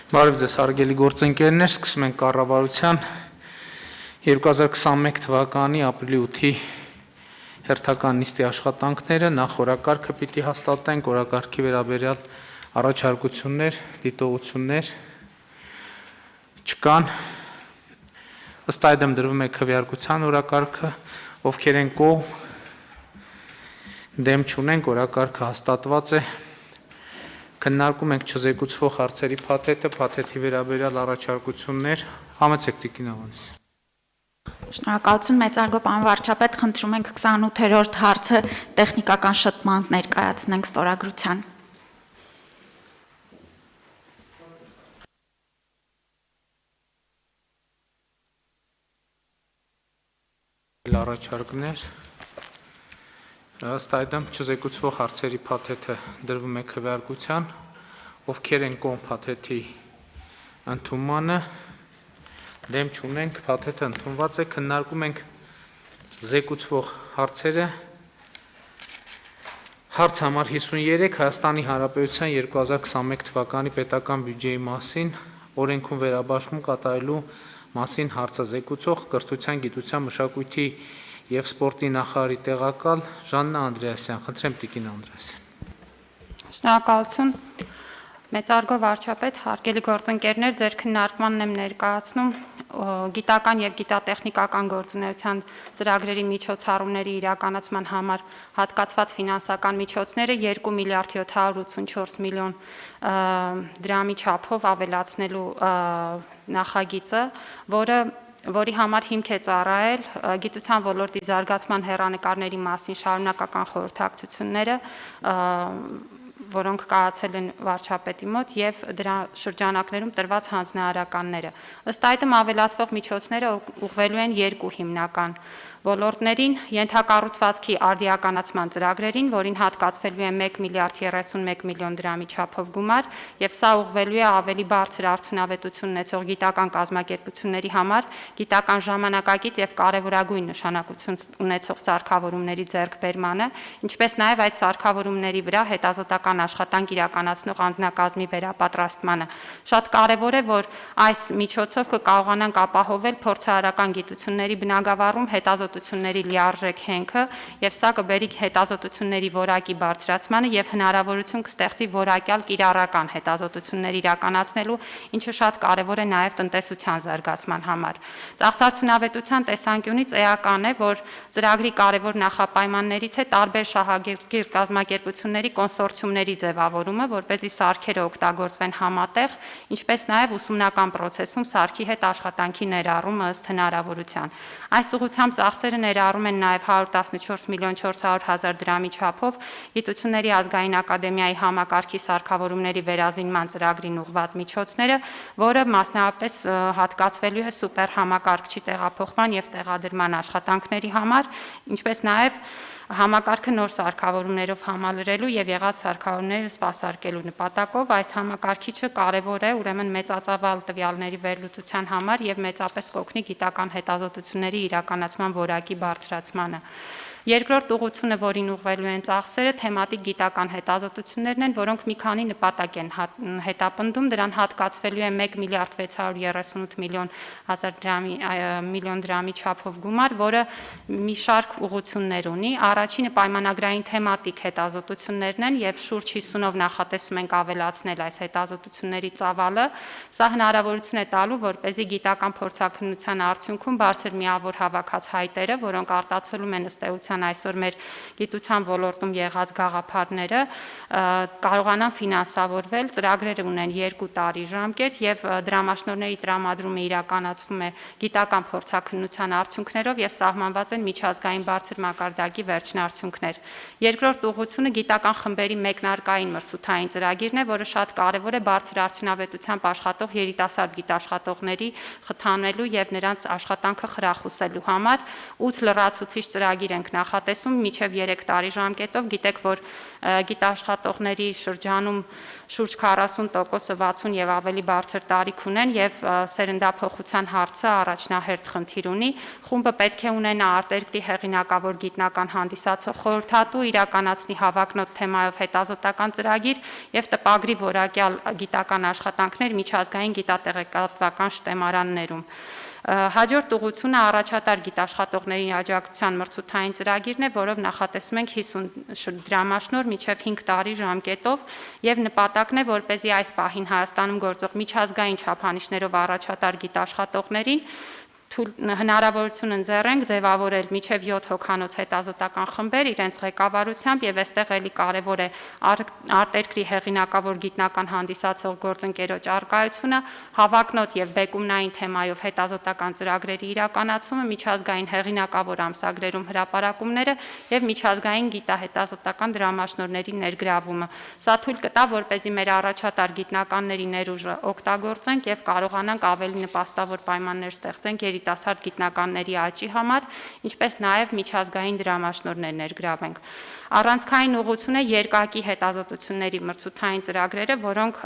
Բարև ձեզ հարգելի գործընկերներ, սկսում ենք կառավարության 2021 թվականի ապրիլի 8-ի հերթական նիստի աշխատանքները, նախ օրակարգը պիտի հաստատենք, օրակարգի վերաբերյալ առաջարկություններ, դիտողություններ չկան, ըստ այդմ դրվում է քվեարկության օրակարգը, ովքեր են կողմ, դեմ չունենք, օրակարգը հաստատված է, քննարկում ենք չզեկուցվող հարցերի փաթեթը, փաթեթի վերաբերյալ առաջարկություններ, համեցեք Տիկին Ավանես։ Շնորհակալություն մեծարգո պարոն վարչապետ, խնդրում ենք 28-րդ հարցը տեխնիկական շտման ներկայացնենք ստորագրության։ Առաջարկներ, ըստ այդմ չզեկուցվող հարցերի փաթեթը դրվում է քվեարկության, ովքեր են կողմ փաթեթի ընդունմանը, դեմ չունենք, փաթեթը ընդունված է, քննարկում ենք զեկուցվող հարցերը, հարց համար 53 Հայաստանի Հանրապետության 2021 թվականի պետական բյուջեի մասին, օրենքում վերաբաշխում կատարելու մասին հարցը զեկուցող կրթության, գիտության, մշակույթի և սպորտի նախարարի տեղակալ Ժաննա Անդրեասյան, խնդրեմ Տիկին Անդրեասյան։ Շնորհակալություն մեծարգո վարչապետ, հարգելի գործընկերներ, ձեր քննարկմանն եմ ներկայացնում գիտական և գիտատեխնիկական գործունեության ծրագրերի միջոցառումների իրականացման համար հատկացված ֆինանսական միջոցները 2 միլիարդ 784 միլիոն դրամի չափով ավելացնելու նախագիծը, որի համար հիմք է ծառայել գիտության ոլորտի զարգացման հեռանկարների մասին շարունակական խորհրդակցությունները, որոնք կայացել են վարչապետի մոտ և դրա շրջանակներում տրված հանձնարարականները։ Ըստ այդմ ավելացվող միջոցները ուղղվելու են երկու հիմնական ոլորտներին, ենթակառուցվածքի արդիականացման ծրագրերին, որին հատկացվելու է 1 միլիարդ 31 միլիոն դրամի չափով գումար, և սա ուղղվելու է ավելի բարձր արդյունավետություն ունեցող գիտական կազմակերպությունների համար գիտական ժամանակակից և կարևորագույն նշանակություն ունեցող սարքավորումների ձեռքբերմանը, ինչպես նաև այդ սարքավորումների վրա հետազոտական աշխատանք իրականացնող անձնակազմի վերապատրաստմանը։ Շատ կարևոր է, որ այս միջոցով կկարողանանք ապահովել փորձարարական գիտությունների բնագավառում հետազոտությունների լիարժեք հենքը, և սա կբերի հետազոտությունների որակի բարձրացմանը և հնարավորություն կստեղծի որակյալ կիրառական հետազոտություններ իրականացնելու, ինչը շատ կարևոր է նաև տնտեսության զարգացման համար։ Ծախսարդյունավետության տեսանկյունից էական է, որ ծրագրի կարևոր նախապայմաններից է տարբեր շահագիր կազմակերպությունների կոնսորցիումների ձևավորումը, որպեսզի սարքերը օգտագործվեն համատեղ, ինչպես նաև ուսումնական պրոցեսում սարքի հետ աշխատանքի ներառումը ըստ հնարավորության։ Այս ուղղությամբ ծախսերը ներառում են նաև 114 միլիոն 400 հազար դրամի չափով Գիտությունների ազգային ակադեմիայի համակարգի սարքավորումների վերազինման ծրագրին ուղղված միջոցները, որը մասնավորապես հատկացվելու է սուպեր համակարգչի տեղափոխման և տեղադրման աշխատանքների համար, ինչպես նաև համակարգը նոր սարքավորումներով համալրելու և եղած սարքավորումները սպասարկելու նպատակով այս համակարգիչը կարևոր է ուրեմն մեծածավալ տվյալների վերլուծության համար և մեծապես կօգնի գիտական հետազոտությունների իրականացման որակի բարձրացմանը։ Երկրորդ ուղղությունը, որին ուղղվելու են ծախսերը, թեմատիկ գիտական հետազոտություններն են, որոնք մի քանի նպատակ են հետապնդում, դրան հատկացվելու է 1 միլիարդ 638 միլիոն դրամի չափով գումար, որը մի շարք ուղղություններ ունի։ Առաջինը պայմանագրային թեմատիկ հետազոտություններն են և շուրջ 50-ով նախատեսում ենք ավելացնել այս հետազոտությունների ծավալը։ Սա հնարավորություն է տալու, որպեսզի գիտական փորձաքննության արդյունքում բարձր միավոր հավաքած հայտերը, որոնք արտացոլում են ըստ էության այսօր մեր գիտության ոլորտում եղած գաղափարները, կարողանան ֆինանսավորվել, ծրագրերը ունեն 2 տարի ժամկետ և դրամաշնորհների տրամադրումը իրականացվում է գիտական փորձաքննության արդյունքներով և սահմանված են միջազգային բարձր մակարդակի վերջնարդյունքներ։ Երկրորդ ուղղությունը գիտական խմբերի մեկնարկային մրցութային ծրագիրն է, որը շատ կարևոր է բարձր արդյունավետությամբ աշխատող երիտասարդ գիտաշխատողների խթանելու և նրանց աշխատանքը խրախուսելու համար։ 8 լրացուցիչ ծրագիր ենք նախատեսում մինչև 3 տարի ժամկետով։ Գիտեք, որ գիտաշխատողների շրջանում շուրջ 40%-ը 60 եւ ավելի բարձր տարիք ունեն եւ սերնդափոխության հարցը առաջնահերթ խնդիր ունի։ Խումբը պետք է ունենա արտերկրի հեղինակավոր գիտնական հանդիսացող խորհրդատու, իրականացնի հավակնոտ թեմայով հետազոտական ծրագիր եւ տպագրի որակյալ գիտական աշխատանքներ միջազգային գիտատեղեկատվական շտեմարաններում։ Հաջորդ ուղղությունը առաջատար գիտաշխատողների աջակցության մրցութային ծրագիրն է, որով նախատեսում ենք 50 դրամաշնոր մինչև 5 տարի ժամկետով եւ նպատակն է, որպեսզի այս պահին Հայաստանում գործող միջազգային չափանիշներով առաջատար գիտաշխատողներին հնարավորություն ընձեռենք ձևավորել մինչև 7 հոգանոց հետազոտական խմբեր իրենց ղեկավարությամբ եւ այստեղ էլի կարեւոր է արտերկրի հեղինակավոր գիտնական հանդիսացող գործընկերոջ արկայությունը, հավակնոտ եւ բեկումնային թեմայով հետազոտական ծրագրերի իրականացումը, միջազգային հեղինակավոր ամսագրերում հրապարակումները եւ միջազգային գիտահետազոտական դրամաշնորհների ներգրավումը։ Սա թույլ կտա, որպեսզի մեր առաջատար գիտնականների ներուժը օգտագործենք եւ կարողանանք ավելի նպաստավոր պայմաններ ստեղծենք երիտասարդ գիտնականների աճի համար, ինչպես նաև միջազգային դրամաշնորհներ ներգրավենք։ Առանցքային ուղղություն է երկակի հետազոտությունների մրցութային ծրագրերը, որոնք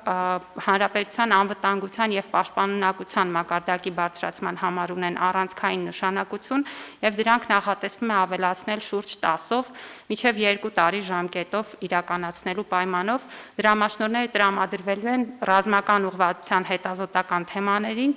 հանրապետության անվտանգության եւ պաշտպանունակության մակարդակի բարձրացման համար ունեն առանցքային նշանակություն եւ դրանք նախատեսվում է ավելացնել շուրջ 10-ով մինչև 2 տարի ժամկետով իրականացնելու պայմանով։ Դրամաշնորհները տրամադրվելու են ռազմական ուղղվածության հետազոտական թեմաներին,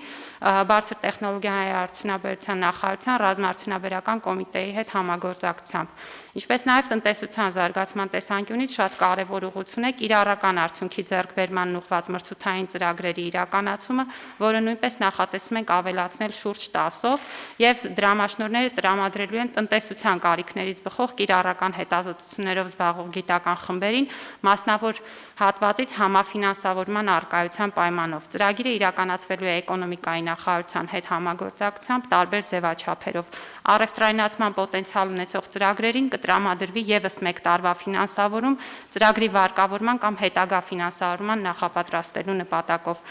բարձր տեխնոլոգիայի արդյունաբերության նախարարության ռազմաարդյունաբերական կոմիտեի հետ համագործակցությամբ։ Ինչպես նաև տնտեսության զարգացման տեսանկյունից շատ կարևոր ուղղություն է կիրառական արդյունքի ձեռքբերման ուղղված մրցութային ծրագրերի իրականացումը, որը նույնպես նախատեսում ենք ավելացնել շուրջ 10-ով եւ դրամաշնորհները տրամադրելու են տնտեսության կարիքներից բխող կիրառական հետազոտություններով զբաղվող գիտական խմբերին մասնավոր հատվածից համաֆինանսավորման արկայության պայմանով։ Ծրագիրը իրականացվելու է էկոնոմիկայի նախարարության հետ համագործակցությամբ տարբեր ձևաչափերով։ Առևտրայնացման պոտենցիալ ունեցող ծրագրերին կտրամադրվի եւս 1 տարվա ֆինանսավորում ծրագրի վարկավորման կամ հետագա ֆինանսավորման նախապատրաստելու նպատակով։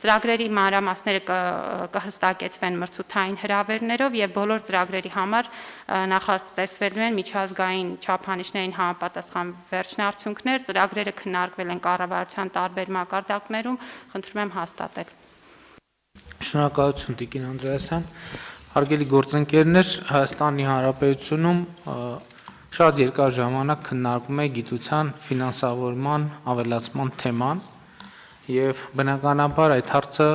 Ծրագրերի մանրամասները կհստակեցվեն մրցութային հրավերներով եւ բոլոր ծրագրերի համար նախատեսվելու են միջազգային չափանիշներին համապատասխան վերջնարդյունքներ։ Ծրագրերը քննարկվել են կառավարության տարբեր մակարդակներում, խնդրում եմ հաստատել։ Շնորհակալություն Տիկին Անդրեասյան։ Հարգելի գործընկերներ, Հայաստանի Հանրապետությունում շատ երկար ժամանակ քննարկվում է գիտության ֆինանսավորման ավելացման թեման եւ բնականաբար այդ հարցը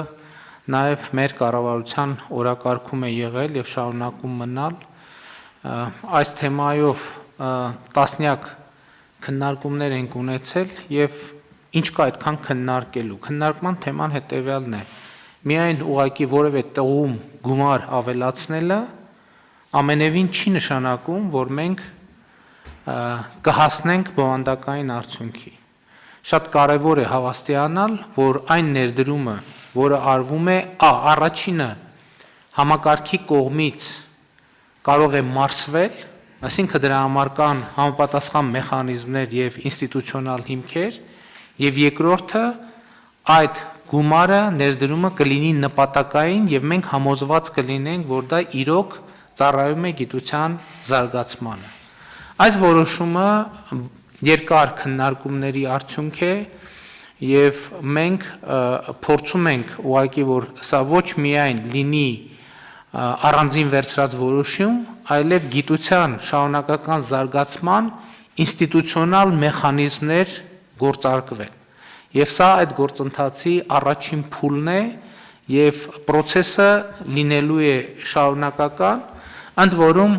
նաեւ մեր կառավարության օրակարգում է եղել եւ շարունակում մնալ։ Այս թեմայով տասնյակ քննարկումներ ենք ունեցել եւ ինչ կա այդքան քննարկելու։ Քննարկման թեման հետեւյալն է. միայն ուղղակի որևէ տղում գումար ավելացնելը ամենևին չի նշանակում, որ մենք կհասնենք բովանդակային արդյունքի։ Շատ կարևոր է հավաստիանալ, որ այն ներդրումը, որը արվում է, առաջինը համակարգի կողմից կարող է մարսվել, այսինքն դրա համար կան համապատասխան մեխանիզմներ եւ ինստիտուցիոնալ հիմքեր, եւ երկրորդը այդ գումարը ներդրումը կլինի նպատակային եւ մենք համոզված կլինենք, որ դա իրոք ծառայում է գիտության զարգացմանը։ Այս որոշումը երկար քննարկումների արդյունք է եւ մենք փորձում ենք ուղղակի որ սա ոչ միայն լինի առանձին վերցրած որոշում, այլև գիտության շարունակական զարգացման ինստիտուցիոնալ մեխանիզմներ գործարկվեն։ Եվ սա այդ գործընթացի առաջին փուլն է եւ process-ը լինելու է շարունակական, ընդ որում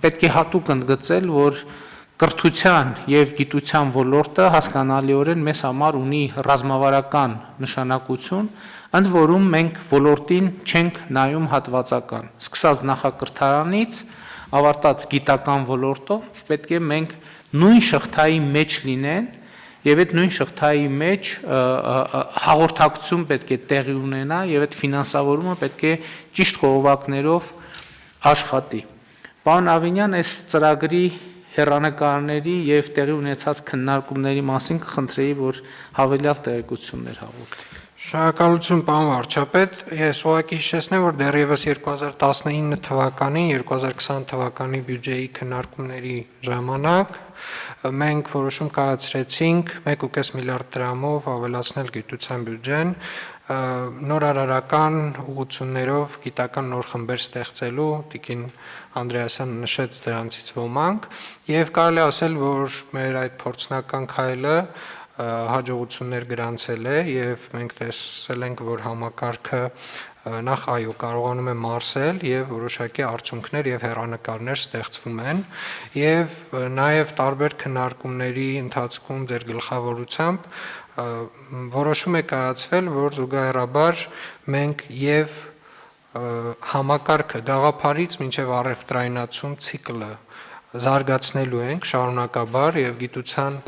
պետք է հատուկ ընդգծել, որ կրթության եւ գիտության ոլորտը հասկանալիորեն մեզ համար ունի ռազմավարական նշանակություն, ընդ որում մենք ոլորտին չենք նայում հատվածական։ Սկսած նախակրթարանից ավարտած գիտական ոլորտով պետք է մենք նույն շղթայի մեջ լինեն եւ այդ նույն շղթայի մեջ հաղորդակցություն պետք է տեղի ունենա եւ այդ ֆինանսավորումը պետք է ճիշտ խողովակներով աշխատի։ Պարոն Ավինյան, այս ծրագրի հեռանկարների եւ տեղի ունեցած քննարկումների մասին կխնդրեի, որ հավելյալ տեղեկություններ հաղորդեք։ Շնորհակալություն, պարոն վարչապետ, ես ուղղակի հիշեցնեմ, որ դեռևս 2019 թվականին, 2020 թվականի բյուջեի քննարկումների ժամանակ մենք որոշում կայացրեցինք 1.5 միլիարդ դրամով ավելացնել գիտության բյուջեն, նորարարական ուղղություններով գիտական նոր խմբեր ստեղծելու, Տիկին Անդրեասյանը նշեց դրանցից ոմանք, եւ կարելի ասել, որ մեր այդ փորձնական քայլը հաջողություններ գրանցել է եւ մենք տեսել ենք, որ համակարգը նախ այո կարողանում է մարսել եւ որոշակի արդյունքներ եւ հեռանկարներ ստեղծվում են եւ նաեւ տարբեր քննարկումների ընթացքում ձեր գլխավորությամբ որոշում է կայացվել, որ զուգահեռաբար մենք եւ համակարգը գաղափարից մինչեւ առևտրայնացում ցիկլը զարգացնելու ենք շարունակաբար եւ գիտության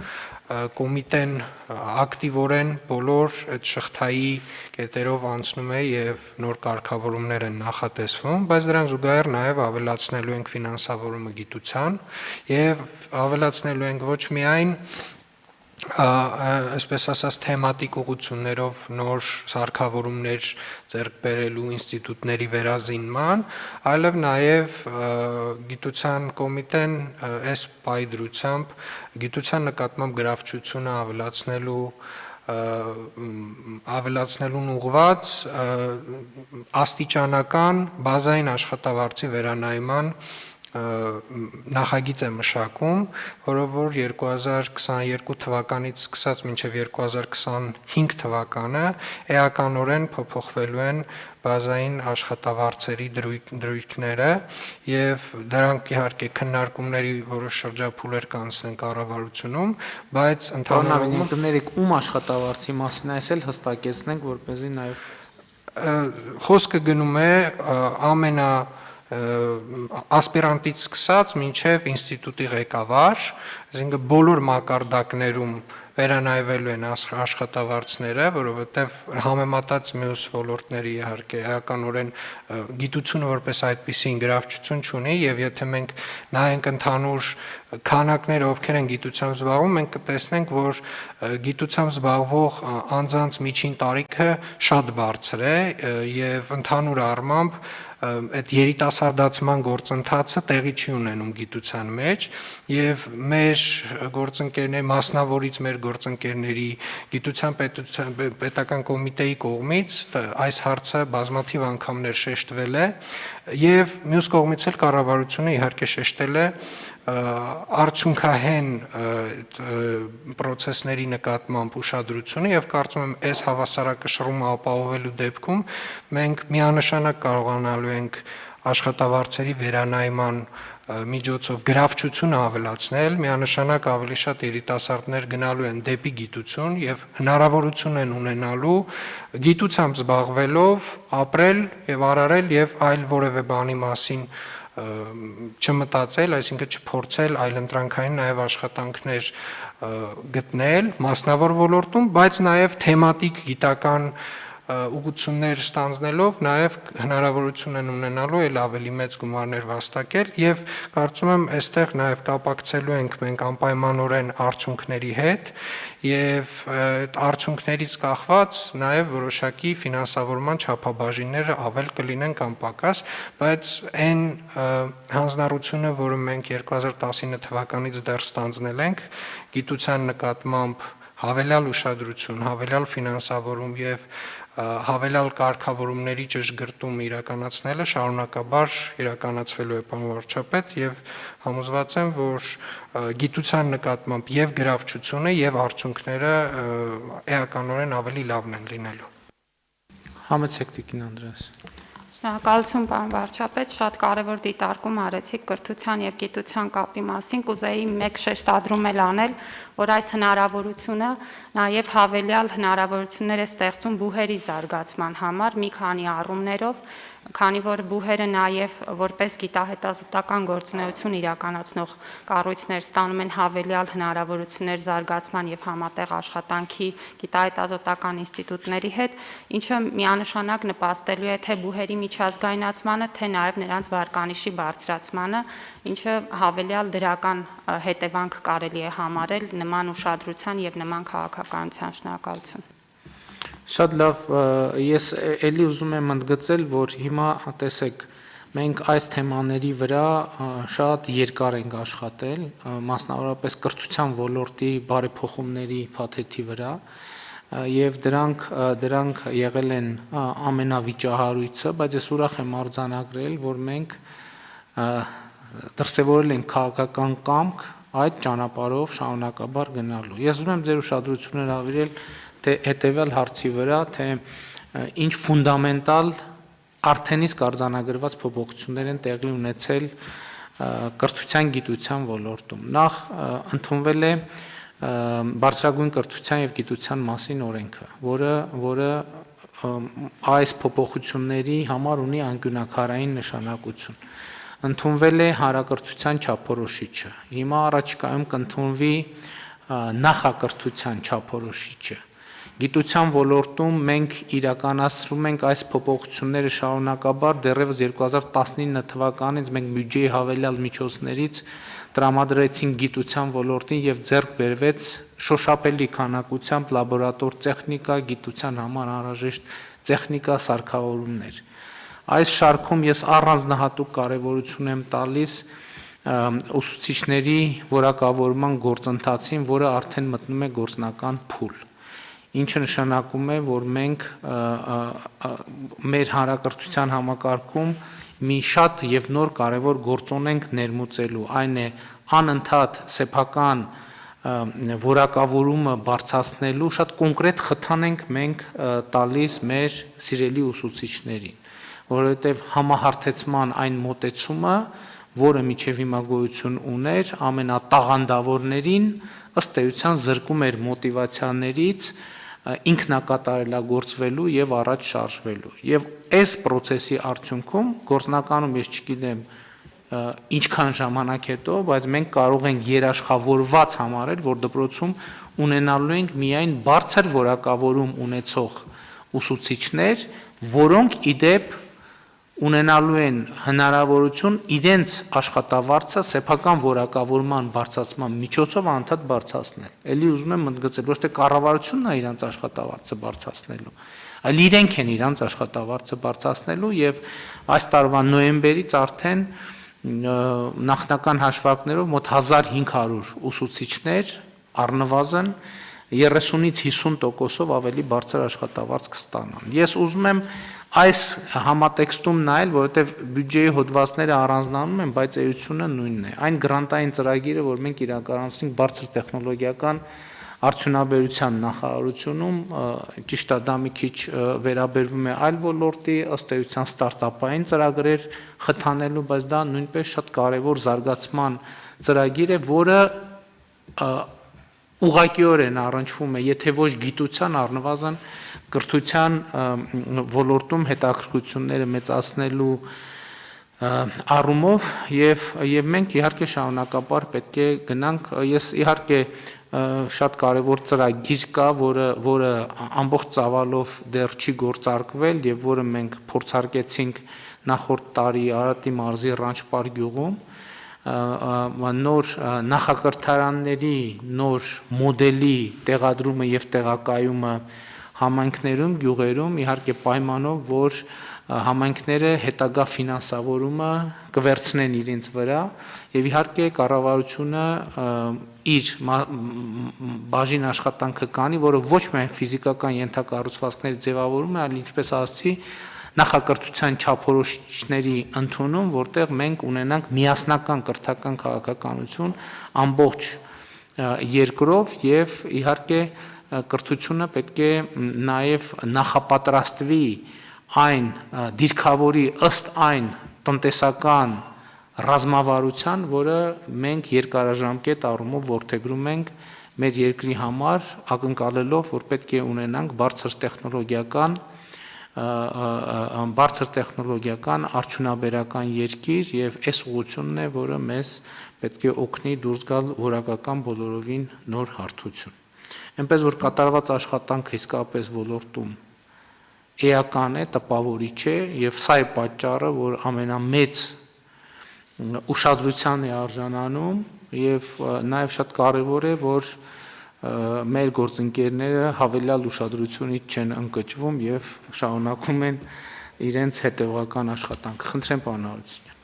կոմիտեն ակտիվորեն բոլոր այդ շղթայի կետերով անցնում է եւ նոր կարգավորումներ են նախատեսվում, բայց դրան զուգահեռ նաեւ ավելացնելու ենք ֆինանսավորումը գիտության եւ ավելացնելու ենք ոչ միայն այսպես ասած թեմատիկ ուղղություններով նոր սարքավորումներ ձեռք բերելու ինստիտուտների վերազինման, այլև նաև գիտության կոմիտեն այս պայդրությամբ գիտության նկատմամբ գրավչությունը ավելացնելուն ուղղված աստիճանական բազային աշխատավարձի վերանայման նախագիծ է մշակում, որով որ 2022 թվականից սկսած մինչև 2025 թվականը էականորեն փոփոխվելու են բազային աշխատավարձերի դրույթները եւ դրանք իհարկե քննարկումների որոշ շրջափուլեր կանցնեն կառավարությունում, բայց ընդհանրապես կներեք ում աշխատավարձի մասին այսել հստակեցնենք, որպեսզի նաեւ խոսքը գնում է ամենա ասպիրանտից սկսած մինչև ինստիտուտի ղեկավար, այսինքն բոլոր մակարդակներում վերանայվելու են աշխատավարձները, որովհետև համեմատած մյուս ոլորտների իհարկե էականորեն գիտությունը որպես այդպիսին գրավչություն չունի եւ եթե մենք նայենք ընդհանուր քանակները ովքեր են գիտությամբ զբաղվում, մենք կտեսնենք, որ գիտությամբ զբաղվող անձանց միջին տարիքը շատ բարձր է եւ ընդհանուր առմամբ այդ երիտասարդացման գործընթացը տեղի չի ունենում գիտության մեջ եւ մեր գործընկերներ մասնավորից մեր գործընկերների գիտության պետական կոմիտեի կողմից այս հարցը բազմաթիվ անգամներ շեշտվել է եւ մյուս կողմից էլ կառավարությունը իհարկե շեշտել է արդյունքահեն process-ների նկատմամբ ուշադրությունը եւ կարծում եմ այս հավասարակշռումը ապահովելու դեպքում մենք միանշանակ կարողանալու ենք աշխատավարձերի վերանայման միջոցով գրավչությունը ավելացնել, միանշանակ ավելի շատ երիտասարդներ գնալու են դեպի գիտություն եւ հնարավորություն են ունենալու գիտությամբ զբաղվելով ապրել եւ արարել եւ այլ որևէ բանի մասին չմտածել, այսինքն չփորձել այլընտրանքային նաև աշխատանքներ գտնել մասնավոր ոլորտում, բայց նաև թեմատիկ գիտական ուղղություններ ստանձնելով նաև հնարավորություն են ունենալու էլ ավելի մեծ գումարներ վաստակել եւ կարծում եմ այստեղ նաև կապակցելու ենք մենք անպայմանորեն արդյունքների հետ եւ այդ արդյունքներից կախված նաև որոշակի ֆինանսավորման չափաբաժինները ավել կլինեն կամ պակաս, բայց այն հանձնառությունը, որը մենք 2019 թվականից դեռ ստանձնել ենք գիտության նկատմամբ հավելյալ ուշադրություն, հավելյալ ֆինանսավորում եւ հավելյալ կարգավորումների ճշգրտում իրականացնելը շարունակաբար իրականացվելու է պարոն վարչապետ եւ համոզված եմ, որ գիտության նկատմամբ եւ գրավչությունը եւ արդյունքները էականորեն ավելի լավն են լինելու։ Համեցեք Տիկին Անդրեաս։ Շնորհակալություն պարոն վարչապետ, շատ կարևոր դիտարկում արեցիք կրթության եւ գիտության կապի մասին, կուզեի մեկ շեշտադրում էլ անել, որ այս հնարավորությունը Նաև հավելյալ հնարավորություններ է ստեղծում բուհերի զարգացման համար մի քանի առումներով, քանի որ բուհերը նաև որպես գիտահետազոտական գործունեություն իրականացնող կառույցներ ստանում են հավելյալ հնարավորություններ զարգացման եւ համատեղ աշխատանքի գիտահետազոտական ինստիտուտների հետ, ինչը միանշանակ նպաստելու է թե բուհերի միջազգայնացմանը, թե նաև նրանց վարկանիշի բարձրացմանը, ինչը հավելյալ դրական հետևանք կարելի է համարել նման ուշադրության եւ նման քաղաքականության։ Շնորհակալություն։ Շատ լավ, ես ելի ուզում եմ ընդգծել, որ հիմա տեսեք, մենք այս թեմաների վրա շատ երկար ենք աշխատել, մասնավորապես կրթության ոլորտի բարեփոխումների փաթեթի վրա, եւ դրանք եղել են ամենավիճահարույցը, բայց ես ուրախ եմ արձանագրել, որ մենք դրսևորել ենք քաղաքական կամք այդ ճանապարհով շարունակաբար գնալու։ Ես ուզում եմ ձեր ուշադրությունը հրավիրել թե հետևյալ հարցի վրա, թե ինչ ֆունդամենտալ արդեն իսկ արձանագրված փոփոխություններ են տեղի ունեցել կրթության գիտության ոլորտում։ Նախ ընդունվել է բարձրագույն կրթության եւ գիտության մասին օրենքը, որը այս փոփոխությունների համար ունի անկյունակարային նշանակություն։ Ընդունվել է հանրակրթության չափորոշիչը։ Հիմա առաջիկայում կընդունվի նախակրթության չափորոշիչը։ Գիտության ոլորտում մենք իրականացնում ենք այս փոփոխությունները շարունակաբար, դեռևս 2019 թվականից մենք բյուջեի հավելյալ միջոցներից տրամադրեցինք գիտության ոլորտին եւ ձեռք բերվեց շոշափելի քանակությամբ լաբորատոր տեխնիկա, գիտության համար անհրաժեշտ տեխնիկա, սարքավորումներ։ Այս շարքում ես առանձնահատուկ կարևորություն եմ տալիս ուսուցիչների որակավորման գործընթացին, որը արդեն մտնում է գործնական փուլ, ինչը նշանակում է, որ մենք մեր հանրակրթության համակարգում մի շատ եւ նոր կարևոր գործոն ենք ներմուծելու, այն է անընդհատ սեփական որակավորումը բարձրացնելու շատ կոնկրետ խթան ենք մենք տալիս մեր սիրելի ուսուցիչներին, որովհետև համահարթեցման այն մոտեցումը, որը միջև հիմա գոյություն ուներ, ամենատաղանդավորներին ըստ էության զրկում էր մոտիվացիաներից ինքնակատարելագործվելու եւ առաջ շարժվելու։ Եվ այս process-ի արդյունքում գործնականում ես չգիտեմ ինչքան ժամանակ հետո, բայց մենք կարող ենք երաշխավորված համարել, որ դպրոցում ունենալու ենք միայն բարձր որակավորում ունեցող ուսուցիչներ, որոնք իդեպ ունենալու են հնարավորություն իրենց աշխատավարձը սեփական որակավորման բարձրացման միջոցով անընդհատ բարձրացնել։ Էլի ուզում եմ ընդգծել, ոչ թե կառավարությունն է իրենց աշխատավարձը բարձրացնելու, այլ իրենք են իրենց աշխատավարձը բարձրացնելու եւ այս տարվա նոյեմբերից արդեն նախնական հաշվարկներով մոտ 1500 ուսուցիչներ առնվազն 30-ից 50%-ով ավելի բարձր աշխատավարձ կստանան։ Ես ուզում եմ այս համատեքստում նայել, որովհետև բյուջեի հոդվածները առանձնանում են, բայց էությունը նույնն է։ Այն գրանտային ծրագիրը, որ մենք իրականացնենք բարձր տեխնոլոգիական արդյունաբերության նախարարությունում, ճիշտ է, դա մի քիչ վերաբերվում է այլ ոլորտի, ըստ էության ստարտափային ծրագրեր խթանելու, բայց դա նույնպես շատ կարևոր զարգացման ծրագիր է, որը ուղղակիորեն առնչվում է, եթե ոչ գիտության, առնվազն կրթության ոլորտում հետաքրքրությունները մեծացնելու առումով եւ մենք իհարկե շարունակաբար պետք է գնանք, ես իհարկե շատ կարևոր ծրագիր կա, որը ամբողջ ծավալով դեռ չի գործարկվել եւ որը մենք փորձարկեցինք նախորդ տարի Արարատի մարզի Ռանչպար գյուղում, նոր նախակրթարանների նոր մոդելի տեղադրումը եւ տեղակայումը համայնքներում, գյուղերում, իհարկե պայմանով, որ համայնքները հետագա ֆինանսավորումը կվերցնեն իրենց վրա եւ իհարկե կառավարությունը իր բաժին աշխատանքը կանի, որը ոչ միայն ֆիզիկական ենթակառուցվածքների ձևավորում է, այլ ինչպես ասացի, նախակրթության չափորոշիչների ընդունում, որտեղ մենք ունենանք միասնական կրթական քաղաքականություն ամբողջ երկրով եւ իհարկե կրթությունը պետք է նաեւ նախապատրաստվի այն դիրքավորի ըստ այն տնտեսական ռազմավարության, որը մենք երկարաժամկետ առումով որդեգրում ենք մեր երկրի համար ակնկալելով, որ պետք է ունենանք բարձր տեխնոլոգիական արդյունաբերական երկիր եւ այս ուղղությունն է, որը մեզ պետք է օգնի դուրս գալ որակական բոլորովին նոր հարթություն։ Այնպես որ կատարված աշխատանքը իսկապես ոլորտում էական է, տպավորիչ է եւ սա է պատճառը, որ ամենամեծ ուշադրության է արժանանում եւ նաեւ շատ կարեւոր է, որ մեր գործընկերները հավելյալ ուշադրությունից չեն ընկճվում եւ շարունակում են իրենց հետեւական աշխատանքը։ Խնդրեմ պարոն Հարությունյան։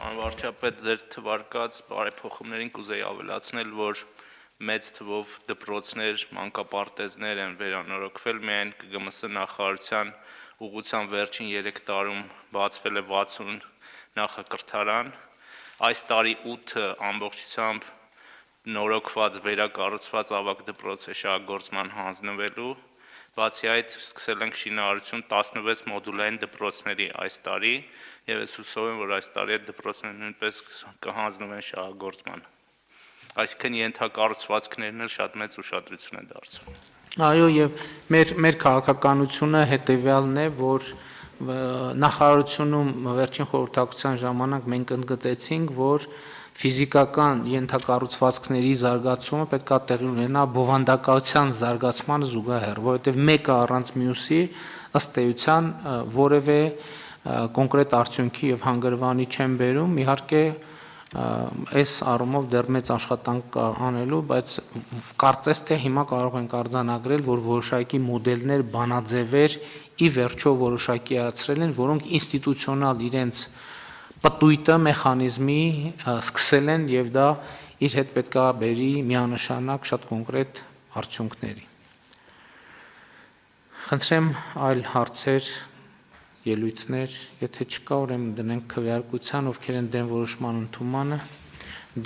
Պարոն վարչապետ, ձեր թվարկած բարեփոխումներին կուզեի ավելացնել, որ մեծ թվով դպրոցներ, մանկապարտեզներ են վերանորոգվել, միայն ԿԳՄՍ նախարարության ուղղության վերջին 3 տարում բացվել է 60 նախակրթարան, այս տարի 8 ամբողջությամբ նորոգված վերակառուցված ավագ դպրոց է շահագործման հանձնվելու, բացի այդ սկսել ենք շինարարություն 16 մոդուլային դպրոցների այս տարի եւ ես հուսով եմ, որ այս տարի այդ դպրոցները նույնպես կհանձնվեն շահագործման։ Այսինքն ենթակառուցվածքներն էլ շատ մեծ ուշադրություն են դարձվում։ Այո, եւ մեր քաղաքականությունը հետեւյալն է, որ նախարարությունում վերջին խորհրդակցության ժամանակ մենք ընդգծեցինք, որ ֆիզիկական ենթակառուցվածքների զարգացումը պետք է տեղի ունենա բովանդակության զարգացմանը զուգահեռ, որովհետեւ մեկը առանց մյուսի ըստ էության որևէ կոնկրետ արդյունքի եւ հանգրվանի չեն բերում, իհարկե այս առումով դեռ մեծ աշխատանք կա անելու, բայց կարծես թե հիմա կարող ենք արձանագրել, որ որոշակի մոդելներ, բանաձևեր ի վերջո որոշակիացրել են, որոնք ինստիտուցիոնալ իրենց պտույտը, մեխանիզմի սկսել են եւ դա իր հետ պետք է բերի միանշանակ շատ կոնկրետ արդյունքների։ Խնդրեմ այլ հարցեր, ելույթներ, եթե չկա, ուրեմն դնենք քվեարկության, ովքեր են դեմ որոշման ընդունմանը,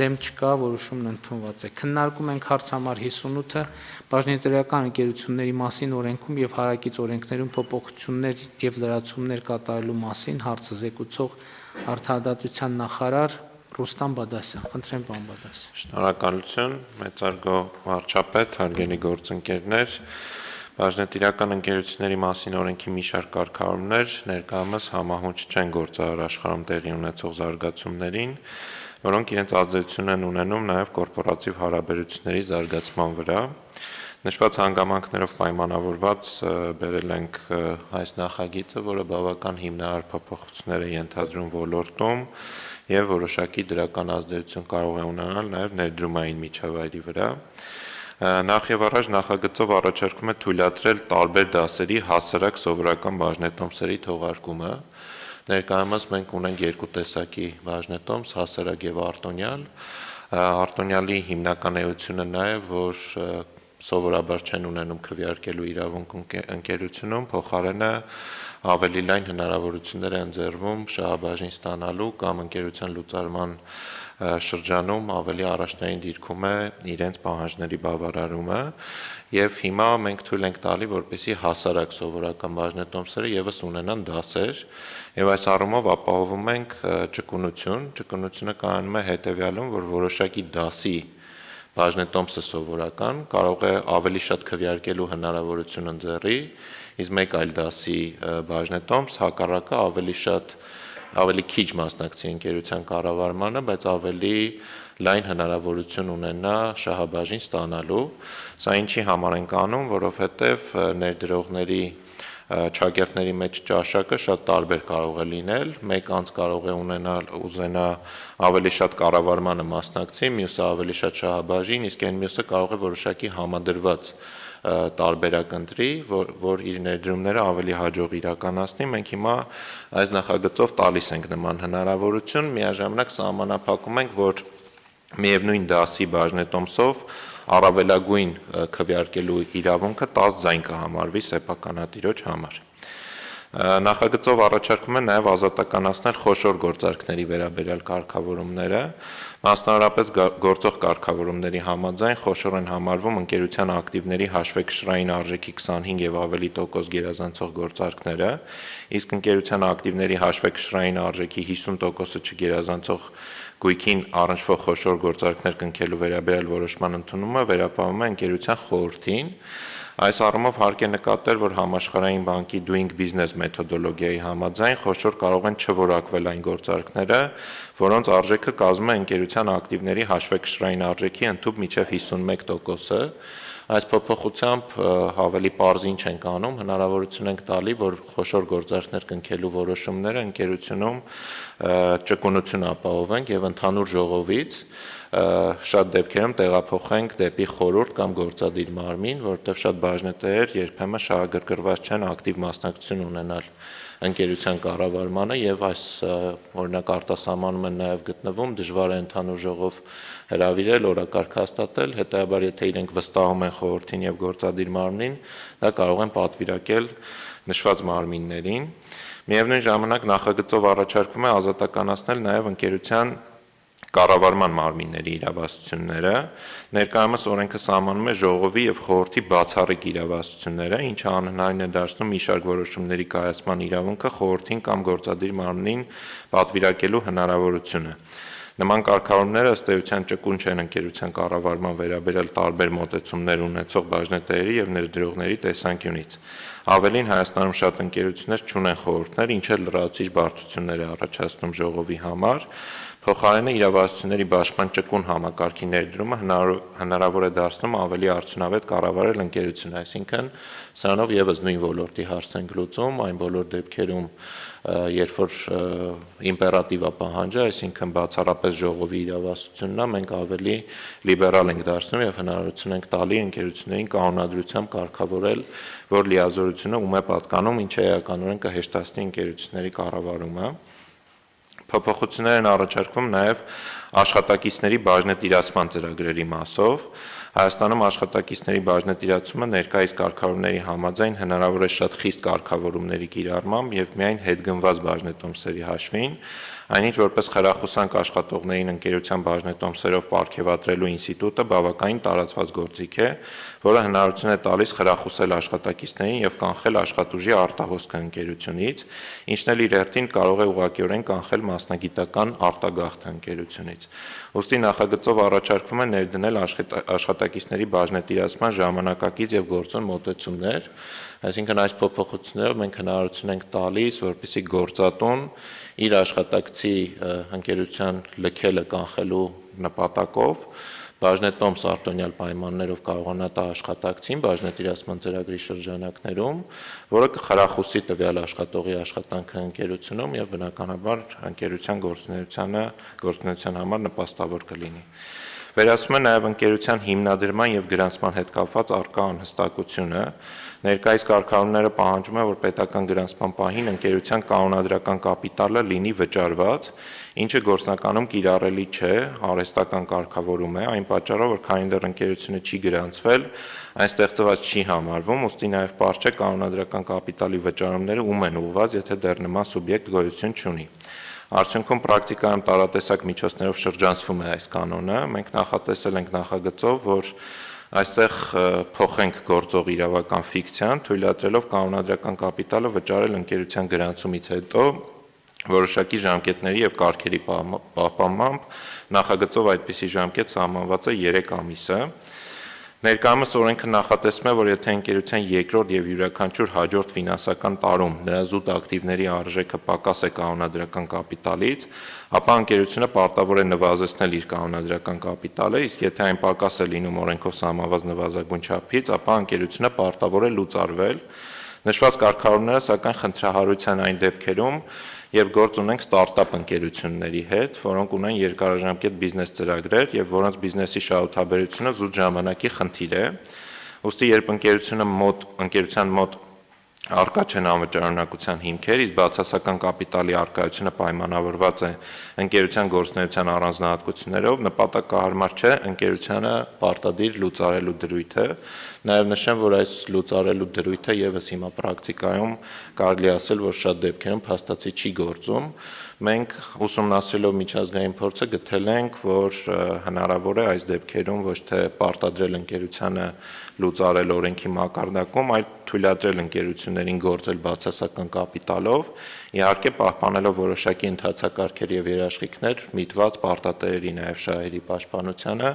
դեմ չկա, որոշումն ընդունված է։ Քննարկում ենք հարց համար 58-ը բաժնետերական ընկերությունների մասին օրենքում եւ հարակից օրենքներում փոփոխություններ եւ լրացումներ կատարելու մասին հարցը զեկուցող Արդարադատության նախարար Ռուստամ Բադասյան։ Խնդրեմ պարոն Բադասյան։ Շնորհակալություն, մեծարգո վարչապետ, հարգելի գործընկերներ, բաժնետիրական ընկերությունների մասին օրենքի մի շարք կարգավորումներ ներկայումս համահունչ չեն գործարար աշխարհում տեղի ունեցող զարգացումներին, որոնք իրենց ազդեցություն են ունենում նաև կորպորատիվ հարաբերությունների զարգացման վրա։ Նշված հանգամանքներով պայմանավորված բերել ենք այս նախագիծը, որը բավական հիմնարար փոփոխություններ է ենթադրում ոլորտում եւ որոշակի դրական ազդեցություն կարող է ունենալ նաև ներդրումային միջավայրի վրա։ Նախ եւ առաջ նախագծով առաջարկում է թույլատրել տարբեր դասերի հասարակ սովորական բաժնետոմսերի թողարկումը։ Ներկայումս մենք ունենք երկու տեսակի բաժնետոմս, հասարակ եւ արտոնյալ։ Արտոնյալի հիմնական էությունը նա է, որ սովորաբար չեն ունենում քվեարկելու իրավունք ընկերությունում, փոխարենը ավելի լայն հնարավորություններ են ընձեռվում շահաբաժին ստանալու կամ ընկերության լուծարման շրջանում ավելի առաջնային դիրքում է իրենց պահանջների բավարարումը եւ հիմա մենք թույլ ենք տալի, որպեսզի հասարակ սովորական բաժնետոմսերը եւս ունենան դասեր եւ այս առումով ապահովում ենք ճկունությունը կայանում է հետեւյալում, որ որոշակի դասի բաժնետոմսը սովորական կարող է ավելի շատ քվեարկելու հնարավորություն ընձեռի, իսկ մեկ այլ դասի բաժնետոմս հակառակը ավելի քիչ մասնակցի ընկերության կառավարմանը, բայց ավելի լայն հնարավորություն ունենա շահաբաժին ստանալու։ Սա ինչի համար ենք անում, որովհետև ներդրողների չակերտների մեջ ճաշակը շատ տարբեր կարող է լինել, մեկ անձ կարող է ուզենա ավելի շատ կառավարմանը մասնակցի, մյուսը ավելի շատ շահաբաժին, իսկ այն մյուսը կարող է որոշակի համադրված տարբերակ ընտրի, որ իր ներդրումները ավելի հաջող իրականացնի։ Մենք հիմա այս նախագծով տալիս ենք նման հնարավորություն, միաժամանակ սահմանափակում ենք, որ միևնույն դասի բաժնետոմսով առավելագույն քվեարկելու իրավունքը 10 ձայն կհամարվի սեփականատիրոջ համար։ Նախագծով առաջարկում է նաև ազատականացնել խոշոր գործարքների վերաբերյալ կարգավորումները, մասնավորապես գործող կարգավորումների համաձայն խոշոր են համարվում ընկերության ակտիվների հաշվեկշռային արժեքի 25 եւ ավելի տոկոս գերազանցող գործարքները, իսկ ընկերության ակտիվների հաշվեկշռային արժեքի 50%-ը չգերազանցող գույքին առնչվող խոշոր գործարքներ կնքելու վերաբերյալ որոշման ընդունումը վերապահում է ընկերության խորհրդին։ Այս առումով հարկ է նկատել, որ համաշխարհային բանկի Doing Business մեթոդոլոգիայի համաձայն խոշոր կարող են չորակվել այն գործարքները, որոնց արժեքը կազմում է ընկերության ակտիվների հաշվեկշռային արժեքի ընդհանուր մինչև 51%-ը։ Այս փոփոխությամբ ավելի պարզ ինչ ենք անում, հնարավորություն ենք տալի, որ խոշոր գործարքներ կնքելու որոշումները ընկերությունում ճկունություն ապահովենք եւ ընդհանուր ժողովից շատ դեպքերում տեղափոխենք դեպի խորհուրդ կամ գործադիր մարմին, որովհետև շատ բաժնետերեր երբեմն շահագրգռված չեն ակտիվ մասնակցություն ունենալ ընկերության կառավարմանը եւ այս օրինակ արտասահմանում են նաեւ գտնվում, դժվար է ընդհանուր ժողով հրավիրել, օրակարգ հաստատել, հետեւաբար եթե իրենք վստահում են խորհրդին եւ գործադիր մարմնին, դա կարող են պատվիրակել նշված մարմիններին։ Միևնույն ժամանակ նախագծով առաջարկվում է ազատականացնել նաեւ ընկերության կառավարման մարմինների իրավասությունները, ներկայումս օրենքը սահմանում է ժողովի եւ խորհրդի բացառիկ իրավասությունները, ինչը անհնարին է դարձնում մի շարք որոշումների կայացման իրավունքը խորհրդին կամ գործադիր մարմնին պատվիրակելու հնարավորությունը։ Նման կարգավորումները ըստ էության ճկուն չեն ընկերության կառավարման վերաբերյալ տարբեր մոտեցումներ ունեցող բաժնետերերի եւ ներդրողների տեսանկյունից։ Ավելին Հայաստանում շատ ընկերություններ չունեն խորհուրդներ, ինչը լրացուցիչ բարդություններ է առաջացնում ժողովի համար։ Փոխարենը իրավասությունների բաշխման ճկուն համակարգի ներդրումը հնարավոր է դարձնում ավելի արդյունավետ կառավարել ընկերությունը, այսինքն սրանով եւս նույն ոլորտի հարց ենք լուծում, այն բոլոր դեպքերում, երբ որ իմպերատիվ է պահանջը, այսինքն բացառապես ժողովի իրավասությունն է, մենք ավելի լիբերալ ենք դարձնում եւ հնարավորություն ենք տալի ընկերություններին կանոնադրությամբ կարգավորել, որ լիազորությունը ում է պատկանում, ինչը էականորեն կհեշտացնի ընկերությունների կառավարումը։ Փոփոխություններ են առաջարկվում նաև աշխատակիցների բաժնետիրացման ծրագրերի մասով։ Հայաստանում աշխատակիցների բաժնետիրացումը ներկայիս կարգավորումների համաձայն հնարավոր է շատ խիստ կարգավորումների կիրառմամբ եւ միայն հետգնված բաժնետոմսերի հաշվին, այնինչ որպես խրախուսանք աշխատողներին ընկերության բաժնետոմսերով պարգևատրելու ինստիտուտը բավականին տարածված գործիք է, որը հնարավորություն է տալիս խրախուսել աշխատակիցներին եւ կանխել աշխատուժի արտահոսքը ընկերությունից, ինչն էլ իր հերթին կարող է ուղղակիորեն կանխել մասնագիտական արտագաղթը ընկերությունից։ Ուստի նախագծով առաջարկվում է ներդնել աշխատակիցների բաժնետիրացման ժամանակակից եւ գործոն մոտեցումներ, այսինքն այս փոփոխություններով մենք հնարավորություն ենք տալիս, որպեսզի գործատուն իր աշխատակցի ընկերության լքելը կանխելու նպատակով բաժնետոմս արտոնյալ պայմաններով կարողանա տա աշխատակցին բաժնետիրացման ծրագրի շրջանակներում, որը կխրախուսի տվյալ աշխատողի աշխատանքը ընկերությունում եւ բնականաբար ընկերության գործունեության համար նպաստավոր կլինի։ Վերացում է նաև ընկերության հիմնադրման եւ գրանցման հետ կապված առկա անհստակությունը։ Ներկայիս կարգավորումները պահանջում է, որ պետական գրանցման պահին ընկերության կանոնադրական կապիտալը լինի վճարված, ինչը գործնականում կիրառելի չէ, արհեստական կարգավորում է, այն պատճառով, որ քանի դեռ ընկերությունը չի գրանցվել, այն ստեղծված չի համարվում, ուստի նաև պարզ չէ կանոնադրական կապիտալի վճարումները ում են ուղղված, եթե դեռ նման սուբյեկտ գոյություն չունի։ Արդյունքում պրակտիկայում տարատեսակ միջոցներով շրջանցվում է այս կանոնը, մենք նախատեսել ենք նախագծով, որ այստեղ փոխենք գործող իրավական ֆիկցիան, թույլատրելով կանոնադրական կապիտալը վճարել ընկերության գրանցումից հետո որոշակի ժամկետների եւ կարգերի պահպանմամբ, նախագծով այդպիսի ժամկետ սահմանված է 3 ամիսը։ Ներկայումս օրենքը նախատեսում է, որ եթե ընկերության երկրորդ եւ յուրաքանչյուր հաջորդ ֆինանսական տարում նրա զուտ ակտիվների արժեքը պակաս է կանոնադրական կապիտալից, ապա ընկերությունը պարտավոր է նվազեցնել իր կանոնադրական կապիտալը, իսկ եթե այն պակաս է լինում օրենքով սահմանված նվազագույն չափից, ապա ընկերությունը պարտավոր է լուծարվել։ Նշված կարգավորումները սակայն խնդրահարույց են այն դեպքերում, երբ գործ ունենք ստարտափ ընկերությունների հետ, որոնք ունեն երկարաժամկետ բիզնես ծրագրեր եւ որոնց բիզնեսի շահութաբերությունը զուտ ժամանակի խնդիր է։ Ուստի երբ ընկերության մոտ Արկա չեն անվճարունակության հիմքեր, իսկ բացասական կապիտալի արկայությունը պայմանավորված է ընկերության գործունեության առանձնահատկություններով, նպատակահարմար չէ ընկերությանը պարտադիր լուծարելու դրույթը, նաև նշեմ, որ այս լուծարելու դրույթը եւս հիմա պրակտիկայում կարելի ասել, որ շատ դեպքերում փաստացի չի գործում։ Մենք ուսումնասիրելով միջազգային փորձը գտել ենք, որ հնարավոր է այս դեպքերում ոչ թե պարտադրել ընկերությանը լուծարել օրենքի մակարդակում, այլ թույլատրել ընկերություններին գործել բացասական կապիտալով, իհարկե պահպանելով որոշակի ընթացակարգեր եւ երաշխիքներ միտված պարտատերերի նաեւ շահերի պաշտպանությանը,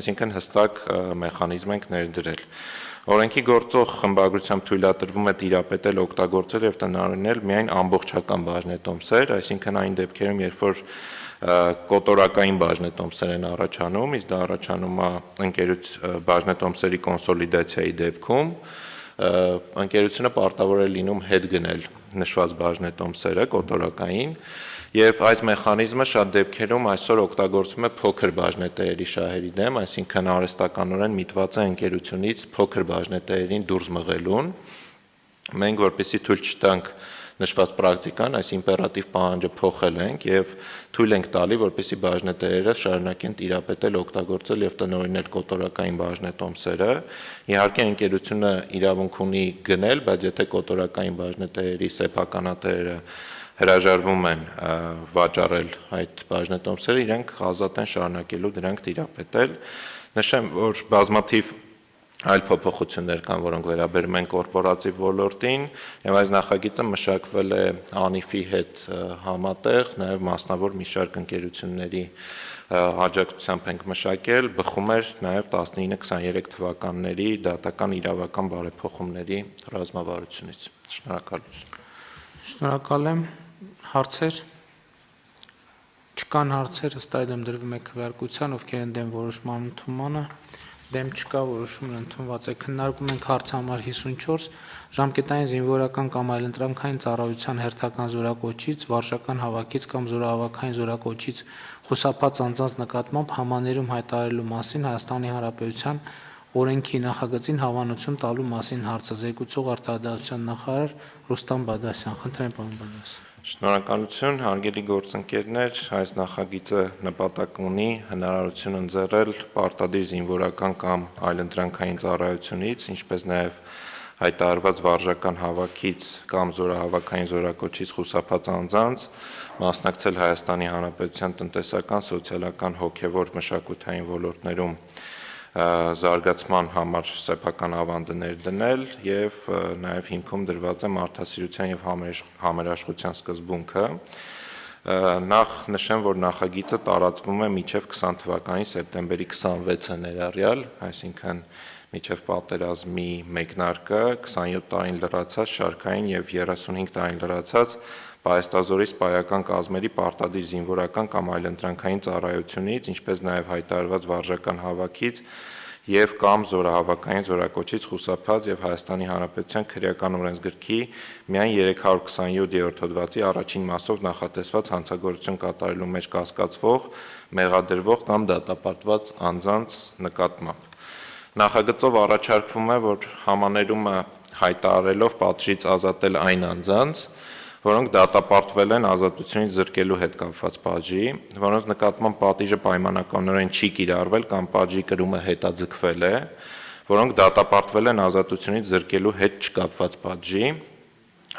այսինքն հստակ մեխանիզմ ենք ներդրել։ Օրենքի գործող խմբագրությամբ թույլատրվում է տիրապետել, օգտագործել եւ տնօրինել միայն ամբողջական բաժնետոմսեր, այսինքն այն դեպքերում, երբ որ կոտորակային բաժնետոմսեր են առաջանում, իսկ դա առաջանում է բաժնետոմսերի կոնսոլիդացիայի դեպքում, ընկերությունը պարտավոր է լինում հետ գնել նշված բաժնետոմսերը կոտորակային եւ այս մեխանիզմը շատ դեպքերում այսօր օգտագործվում է փոքր բաժնետերերի շահերի դեմ, այսինքն արհեստականորեն միտված է ընկերությունից փոքր բաժնետերերին դուրս մղելուն։ Մենք որպեսզի թույլ չտանք նշված պրակտիկան, այս իմպերատիվ պահանջը փոխել ենք եւ թույլ ենք տալի, որպեսզի բաժնետերերը շարունակեն տիրապետել, օգտագործել եւ տնօրինել կոտորակային բաժնետոմսերը։ Իհարկե ընկերությունը իրավունք ունի գնել, բայց եթե կոտորակային բաժնետերերի սեփականատերերը հրաժարվում են վաճառել այդ բաժնետոմսերը, իրենք ազատ են շարունակելու դրանք տիրապետել։ Նշեմ, որ բազմաթիվ այլ փոփոխություններ կան, որոնք վերաբերում են կորպորատիվ ոլորտին, եւ այս նախագիծը մշակվել է ԱՆԻՖ-ի հետ համատեղ, նաեւ մասնավոր մի շարք ընկերությունների աջակցությամբ ենք մշակել, բխում էր նաեւ 19-23 թվականների դատական իրավական բարեփոխումների ռազմավարությունից։ Շնորհակալություն։ Շնորհակալ եմ։ Հարցեր։ Չկան հարցեր, ըստ այդմ դրվում է քվեարկության, ովքեր են դեմ որոշման ընդունմանը։ Դեմ չկա, որոշումն ընդունված է։ Քննարկում ենք հարց համար 54 ժամկետային զինվորական կամ այլընտրանքային ծառայության հերթական զորակոչից, վարժական հավաքից կամ զորահավաքային զորակոչից խուսափած անձանց նկատմամբ համաներում հայտարարելու մասին Հայաստանի Հանրապետության օրենքի նախագծին հավանություն տալու մասին հարցը զեկուցող արտադրության նախարար Ռուստամ Բադասյան։ Խնդրեմ, պարոն Բադասյան։ Շնորհակալություն, հարգելի գործընկերներ, այս նախագիծը նպատակ ունի հնարավորություն ընձեռել պարտադիր զինվորական կամ այլընտրանքային ծառայությունից, ինչպես նաև հայտարարված վարժական հավաքից կամ զորահավաքային զորակոչից խուսափած անձանց մասնակցել Հայաստանի Հանրապետության տնտեսական, սոցիալական, հոգևոր, մշակութային ոլորտներում զարգացման համար սեփական ավանդը ներդնել եւ նաեւ հիմքում դրված է մարդասիրության եւ համերաշխության սկզբունքը։ Նախ նշեմ, որ նախագիծը տարածվում է մինչև 20 թվականի սեպտեմբերի 26-ը ներառյալ, այսինքն մինչև պատերազմի մեկնարկը 27 տարին լրացած շարքային եւ 35 տարին լրացած պայեստազորի սպայական կազմերի պարտադիր զինվորական կամ այլընտրանքային ծառայությունից, ինչպես նաև հայտարարված վարժական հավաքից եւ կամ զորահավաքային զորակոչից խուսափած եւ Հայաստանի Հանրապետության քրեական օրենսգրքի միայն 327-րդ հոդվածի առաջին մասով նախատեսված հանցագործություն կատարելու մեջ կասկածվող, մեղադրվող կամ դատապարտված անձանց նկատմամբ։ Նախագծով առաջարկվում է, որ համաներումը հայտարարելով պատժից ազատել այն անձանց, որոնք դատապարտվել են ազատությունից զրկելու հետ կապված պատժի, որոնց նկատմամբ պատիժը պայմանականորեն չի կիրառվել կամ պատժի կրումը հետաձգվել է, որոնք դատապարտվել են ազատությունից զրկելու հետ չկապված պատժի,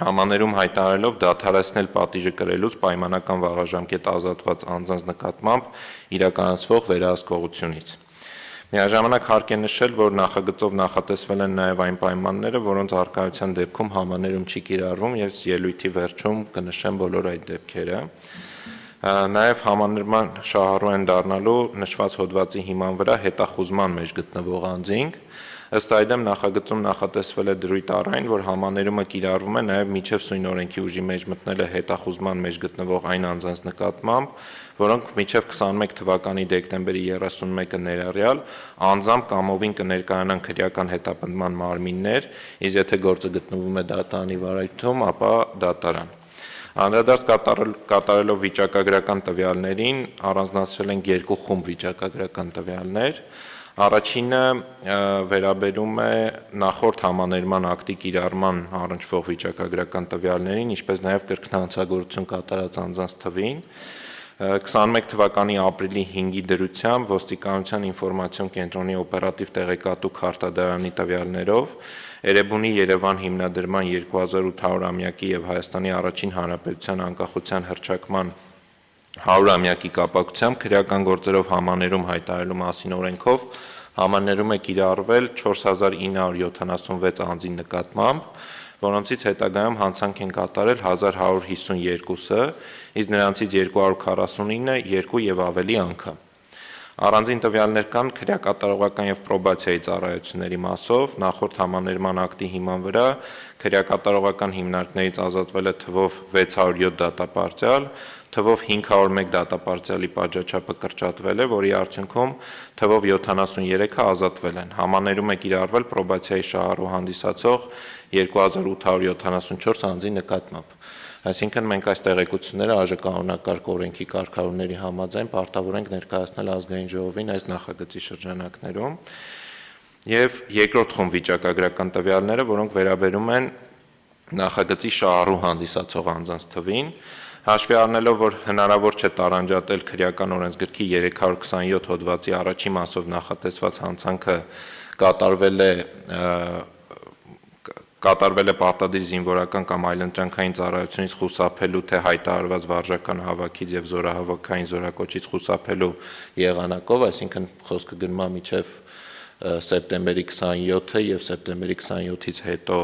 համաներում հայտարարելով դադարեցնել պատիժը կրելուց պայմանական վաղաժամկետ ազատված անձանց նկատմամբ իրականացվող վերահսկողությունից։ Միաժամանակ հարկ է նշել, որ նախագծով նախատեսվել են նաև այն պայմանները, որոնց առկայության դեպքում համաներում չի կիրառվում եւ ելույթի վերջում կնշեմ բոլոր այդ դեպքերը։ Նաև համաներման շահառու են դառնալու նշված հոդվածի հիման վրա հետախուզման մեջ գտնվող անձինք։ Ըստ այդմ նախագծում նախատեսվել է դրույթ առ այն, որ համաներումը կիրառվում է նաև միջև սույն օրենքի ուժի մեջ մտնել է հետախուզման մեջ գտնվող այն անձանց նկատմամբ, որոնք միջև 21 թվականի դեկտեմբերի 31-ը ներառյալ անձամբ կամովին կներկայանան քրեական հետապնդման մարմիններ, իսկ եթե գործը գտնվում է դատարանի վարույթում, ապա դատարան։ Անդրադարձ կատարելով վիճակագրական տվյալներին առանձնացրել են երկու խումբ վիճակագրական տվյալներ։ Առաջինը վերաբերում է նախորդ համաներման ակտի կիրառման առնչվող վիճակագրական տվյալներին, ինչպես նաև կրկնանցագործություն կատարած անձանց թվին։ 21 թվականի ապրիլի 5-ի դրությամբ ոստիկանության ինֆորմացիոն կենտրոնի օպերատիվ տեղեկատու քարտադարանի տվյալներով Էրեբունի Երևան հիմնադրման 2800-ամյակի եւ Հայաստանի Առաջին Հանրապետության անկախության հռչակման 100-ամյակի կապակցությամբ քրեական գործերով համաներում հայտարարելու մասին օրենքով համաներում է կիրառվել 4976 անձի նկատմամբ, որոնցից հետագայում հանցանք են կատարել 1152-ը, իսկ նրանցից 249-ը 2 եւ ավելի անգամ։ Առանձին տվյալներ կան քրեակատարողական եւ պրոբացիայի ծառայությունների մասով, նախորդ համաներման ակտի հիման վրա քրեակատարողական հիմնարկներից ազատվել է թվով 607 դատապարտյալ, թվով 501 դատապարտյալի պատժաչափը կրճատվել է, որի արդյունքում թվով 73-ը ազատվել են։ Համաներում է կիրառվել պրոբացիայի շահառու հանդիսացող 2874 անձի նկատմամբ։ Այսինքն մենք այս տեղեկությունները ԱԺ օրենքի կարգավորումների համաձայն պարտավոր ենք ներկայացնել ազգային ժողովին այս նախագծի շրջանակներում։ Եվ երկրորդ խումբ վիճակագրական տվյալները, որոնք վերաբերում են նախագծի շահառու հանդիսացող անձանց թվին, հաշվի առնելով, որ հնարավոր չէ տարանջատել քրեական օրենսգրքի 327 հոդվածի առաջին մասով նախատեսված հանցանքը կատարվել է պարտադիր զինվորական կամ այլընտրանքային ծառայությունից խուսափելու թե հայտարարված վարժական հավաքից եւ զորահավաքային զորակոչից խուսափելու եղանակով, այսինքն խոսքը գնում է մինչեւ սեպտեմբերի 27-ը եւ սեպտեմբերի 27-ից հետո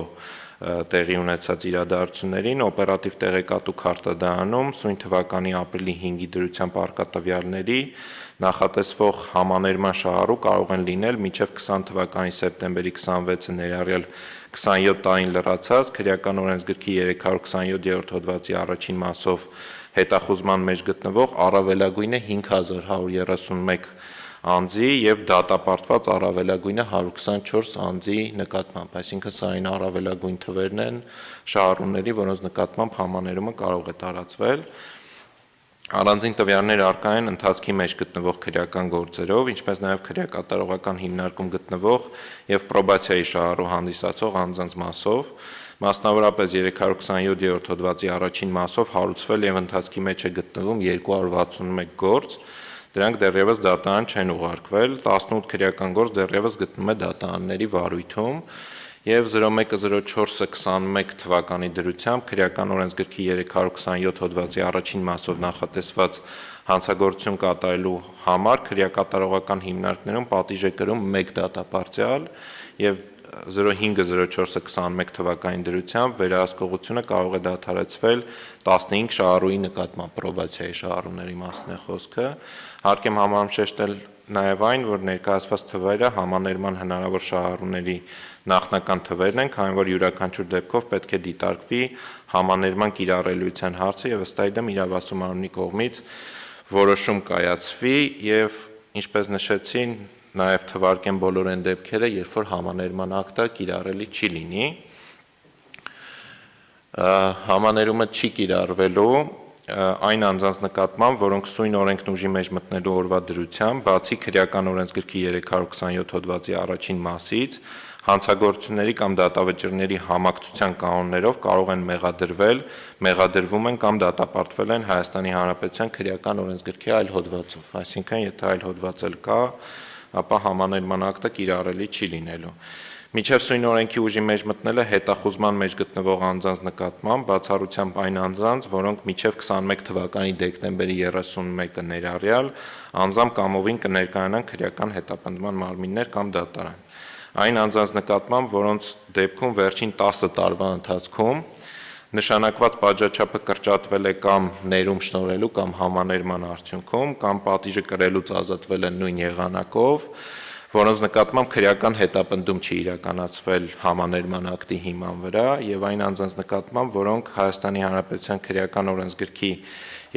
տեղի ունեցած իրադարձություններին օպերատիվ տեղեկատու քարտադարանում սույն թվականի ապրիլի 5-ի դրությամբ արկա տվյալների նախատեսվող համաներման շահառու կարող են լինել մինչև 20 թվականի սեպտեմբերի 26-ը ներառյալ 27 տարին լրացած քրեական օրենսգրքի 327-րդ հոդվածի առաջին մասով հետախուզման մեջ գտնվող առավելագույնը 5131 անձի եւ դատապարտված առավելագույնը 124 անձի նկատմամբ, այսինքն սա այն առավելագույն թվերն են շահառուների, որոնց նկատմամբ համաներումը կարող է տարածվել։ Առանձին տվյալներ առկա են ընթացքի մեջ գտնվող քրեական գործերով, ինչպես նաև քրեակատարողական հիմնարկում գտնվող եւ պրոբացիայի շահառու հանդիսացող անձանց մասով, մասնավորապես 327-րդ հոդվածի առաջին մասով հարուցվել եւ ընթացքի մեջ է գտնվում 261 գործ, դրանք դեռևս դատարան չեն ուղարկվել, 18 քրեական գործ դեռևս գտնում է դատարանների վարույթում եւ 0104-21 թվականի դրությամբ քրեական օրենսգրքի 327 հոդվածի առաջին մասով նախատեսված հանցագործություն կատարելու համար քրեակատարողական հիմնարկներում պատիժ է կրում 1 դատապարտյալ եւ 0504-21 թվականի դրությամբ վերահսկողությունը կարող է դադարեցվել 15 շահառուի նկատմամբ, պրոբացիայի շահառուների մասն է խոսքը։ Հարկ եմ համարում շեշտել նաև այն, որ ներկայացված թվերը համաներման հնարավոր շահառուների նախնական թվերն են, քանի որ յուրաքանչյուր դեպքով պետք է դիտարկվի համաներման կիրառելիության հարցը եւ ըստ այդմ իրավասու մարմնի կողմից որոշում կայացվի եւ ինչպես նշեցին նաև թվարկեն բոլոր այն դեպքերը, երբ որ համաներման ակտը կիրառելի չի լինի։ Համաներումը չի կիրառվելու այն անձանց նկատմամբ, որոնք սույն օրենքն ուժի մեջ մտնելու օրվա դրությամբ, բացի քրեական օրենսգրքի 327 հոդվածի առաջին մասից, հանցագործությունների կամ դատավճիռների համակցության կանոններով կարող են մեղադրվել, մեղադրվում են կամ դատապարտվել են Հայաստանի Հանրապետության քրեական օրենսգրքի այլ հոդվածով, այսինքն եթե այլ հոդված էլ կա, ապա համաներման ակտը կիրառելի չի լինելու։ Մինչև սույն օրենքի ուժի մեջ մտնելը հետախուզման մեջ գտնվող անձանց նկատմամբ, բացառությամբ այն անձանց, որոնք մինչև 21 թվականի դեկտեմբերի 31-ը ներառյալ անձամբ կամովին կներկայանան քրեական հետապնդման մարմիններ կամ դատարան։ Այն անձանց նկատմամբ, որոնց դեպքում վերջին 10 տարվա ընթացքում նշանակված պատժաչափը կրճատվել է կամ ներում շնորհելու կամ համաներման արդյունքում կամ պատիժը կրելուց ազատվել են նույն եղանակով, որոնց նկատմամբ քրեական հետապնդում չի իրականացվել համաներման ակտի հիման վրա եւ այն անձանց նկատմամբ, որոնք Հայաստանի Հանրապետության քրեական օրենսգրքի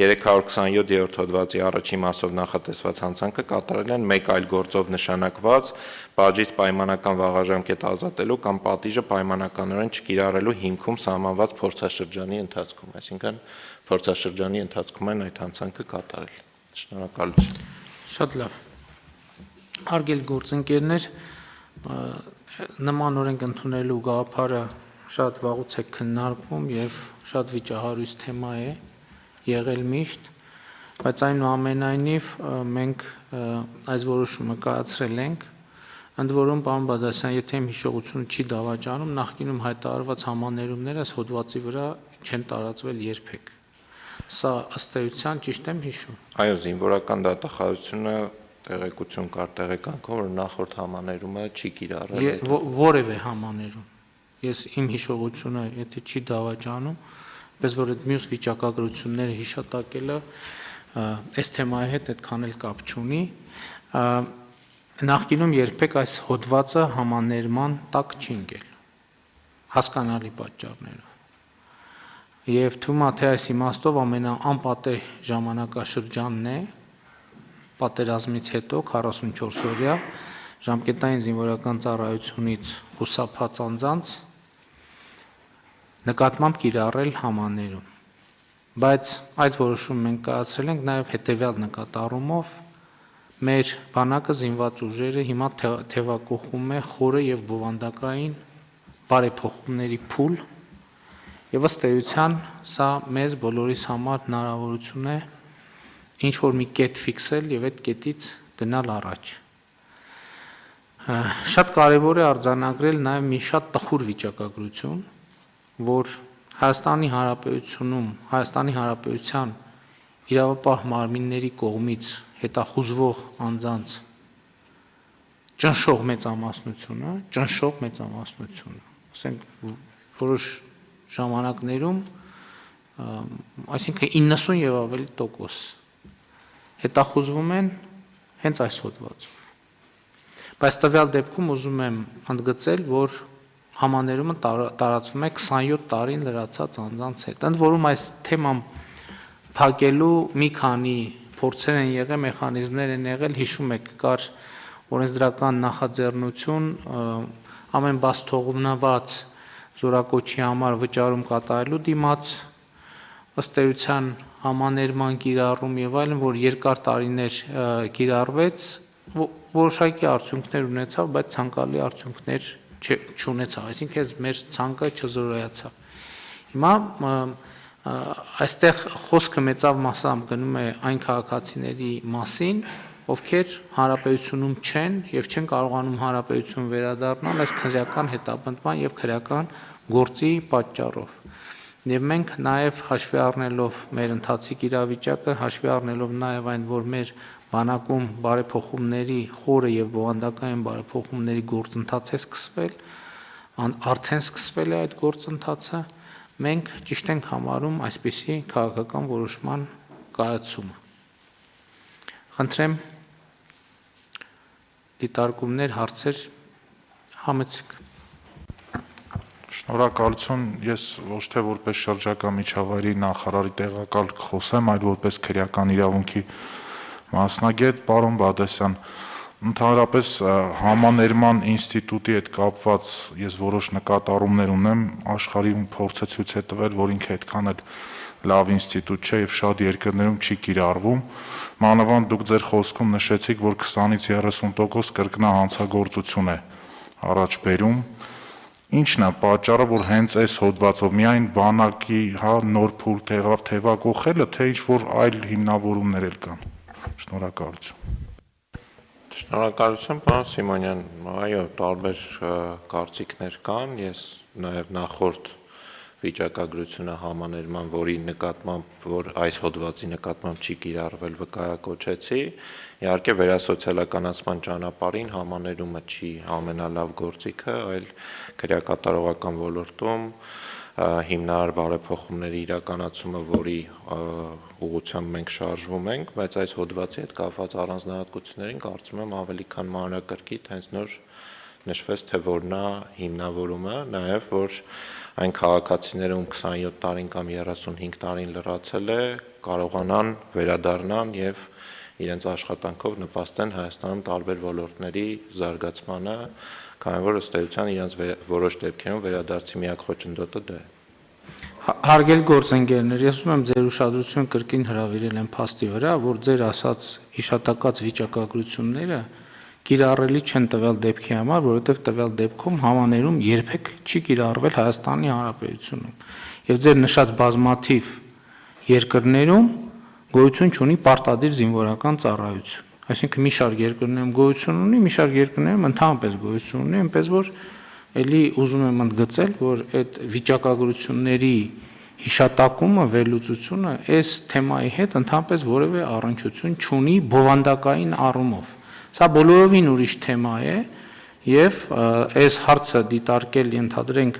327-րդ հոդվածի առաջին մասով նախատեսված հանցանքը կատարել են մեկ այլ գործով նշանակված բաժից պայմանական վաղաժամկետ ազատելու կամ պատիժը պայմանականորեն չկիրառելու հիմքում սահմանված փորձաշրջանի ընթացքում, այսինքն փորձաշրջանի ընթացքում են այդ հանցանքը կատարել։ Շնորհակալություն։ Շատ լավ։ Հարգելի գործընկերներ, նման օրենք ընդունելու գաղափարը շատ վաղուց է քննարկվում եւ շատ վիճահարույց թեմա է եղել միշտ, բայց այնուամենայնիվ մենք այս որոշումը կայացրել ենք, ընդ որում պարոն Բադասյան, եթե իմ հիշողությունը չի դավաճանում, նախկինում հայտարարված համաներումները այս հոդվածի վրա չեն տարածվել երբեք։ Սա ըստ էության ճիշտ եմ հիշում։ Այո, զինվորական դատախազությունը տեղեկություն կար տեղեկանքով, որ նախորդ համաներումը չի կիրառել։ Որևէ համաներում։ Ես իմ հիշողությունը, եթե չի դավաճանում, պես որ այդ մյուս վիճակագրությունները հիշատակելը այս թեմայի հետ այդքան էլ կապ չունի, նախկինում երբեք այս հոդվածը համաներման տակ չի ընկել, հասկանալի պատճառներով։ Եվ թվում է, թե այս իմաստով ամենաանպատեհ ժամանակաշրջանն է պատերազմից հետո 44 օրյա ժամկետային զինվորական ծառայությունից խուսափած անձանց նկատմամբ կիրառել համաներում։ Բայց այս որոշումը մենք կայացրել ենք նաև հետևյալ նկատառումով, մեր բանակը զինված ուժերը հիմա թևակողում է խորը եւ բովանդակային բարեփոխումների փուլ, եւ ըստ էության սա մեզ բոլորիս համար հնարավորություն է ինչ որ մի կետ ֆիքսել եւ այդ կետից գնալ առաջ։ Շատ կարեւոր է արձանագրել նաեւ մի շատ տխուր վիճակագրություն, որ Հայաստանի Հանրապետության իրավապահ մարմինների կողմից հետախուզվող անձանց ճնշող մեծամասնությունը, ասենք որոշ ժամանակներում, այսինքն 90 եւ ավելի տոկոս հետախուզվում են հենց այս հոդվածով։ Բայց տվյալ դեպքում ուզում եմ ընդգծել, որ համաներումը տարածվում է 27 տարին լրացած անձանց հետ։ Ընդ որում այս թեման փակելու մի քանի փորձեր են եղել, մեխանիզմներ են եղել, հիշում եք, կար օրենսդրական նախաձեռնություն ամեն բաց թողնված զորակոչի համար վճարում կատարելու դիմաց, ըստ էության համաներման կիրառում եւ այլն, որ երկար տարիներ կիրառվեց, որոշակի արդյունքներ ունեցավ, բայց ցանկալի արդյունքներ չունեցավ, այսինքն այս մեր ցանկը չզորայացավ։ Հիմա այստեղ խոսքը մեծավ մասամբ գնում է այն քաղաքացիների մասին, ովքեր հանրապետությունում չեն եւ չեն կարողանում հանրապետություն վերադառնալ այս քրեական հետապնդման եւ քրեական գործի պատճառով։ Եվ մենք նաեւ հաշվի առնելով մեր ընթացիկ իրավիճակը, հաշվի առնելով նաեւ այն, որ մեր բանակում բարեփոխումների խորը եւ բովանդակային բարեփոխումների գործընթաց է սկսվել, արդեն սկսվել է այդ գործընթացը, մենք ճիշտ ենք համարում այսպիսի քաղաքական որոշման կայացումը։ Խնդրեմ դիտարկումներ, հարցեր համեցեք։ Շնորհակալություն, ես ոչ թե որպես շրջակա միջավայրի նախարարի տեղակալ խոսեմ, այլ որպես քրեական իրավունքի մասնագետ, պարոն Բադասյան, ընդհանրապես համաներման ինստիտուտի հետ կապված ես որոշ նկատառումներ ունեմ, աշխարհի փորձը ցույց է տվել, որ ինքը այդքան էլ լավ ինստիտուտ չէ եւ շատ երկրներում չի կիրառվում, մանավանդ դուք ձեր խոսքում նշեցիք, որ 20-ից 30% կրկնահանցագործություն է առաջ բերում։ Ինչն է պատճառը, որ հենց այս հոդվածով միայն բանակի նոր փուլ թևակողելը, թե ինչ որ այլ հիմնավորումներ էլ կան։ Շնորհակալություն։ Շնորհակալություն, պարոն Սիմոնյան, այո, տարբեր կարծիքներ կան, ես նաև նախորդ վիճակագրությունը համաներման, որի նկատմամբ, որ այս հոդվածի նկատմամբ չի կիրառվել, վկայակոչեցի, իհարկե վերասոցիալականացման ճանապարհին համաներումը չի ամենալավ գործիքը, այլ քրեակատարողական ոլորտում հիմնարար բարեփոխումների իրականացումը, որի ուղղությամբ մենք շարժվում ենք, բայց այս հոդվածի հետ կապված առանձնահատկություններին կարծում եմ ավելի քան մանրակրկիտ հենց նոր նշվեց, թե որն է հիմնավորումը, նաև որ այն քաղաքացիները, ում 27 տարին կամ 35 տարին լրացել է, կարողանան վերադառնան եւ իրենց աշխատանքով նպաստեն Հայաստանում տարբեր ոլորտների զարգացմանը, քանի որ ըստ էության իրենց որոշ դեպքերում վերադարձի միակ խոչընդոտը դա է։ Հարգելի գործընկերներ, ես ուզում եմ ձեր ուշադրությունը կրկին հրավիրել եմ փաստի վրա, որ ձեր ասած հիշատակած վիճակագրությունները կիրառելի չեն տվյալ դեպքի համար, որովհետև տվյալ դեպքում համաներում երբեք չի կիրառվել Հայաստանի Հանրապետությունում։ Եվ ձեր նշած բազմաթիվ երկրներում գոյություն ունի պարտադիր զինվորական ծառայություն։ Այսինքն մի շարք երկրներում գոյություն ունի, մի շարք երկրներում ընդհանրապես գոյություն ունի, այնպես որ էլի ուզում եմ ընդգծել, որ այդ վիճակագրությունների հիշատակումը, վերլուծությունը այս թեմայի հետ ընդհանրապես որևէ առնչություն չունի բովանդակային առումով։ Սա բոլորովին ուրիշ թեմա է եւ այս հարցը դիտարկել ենթադրենք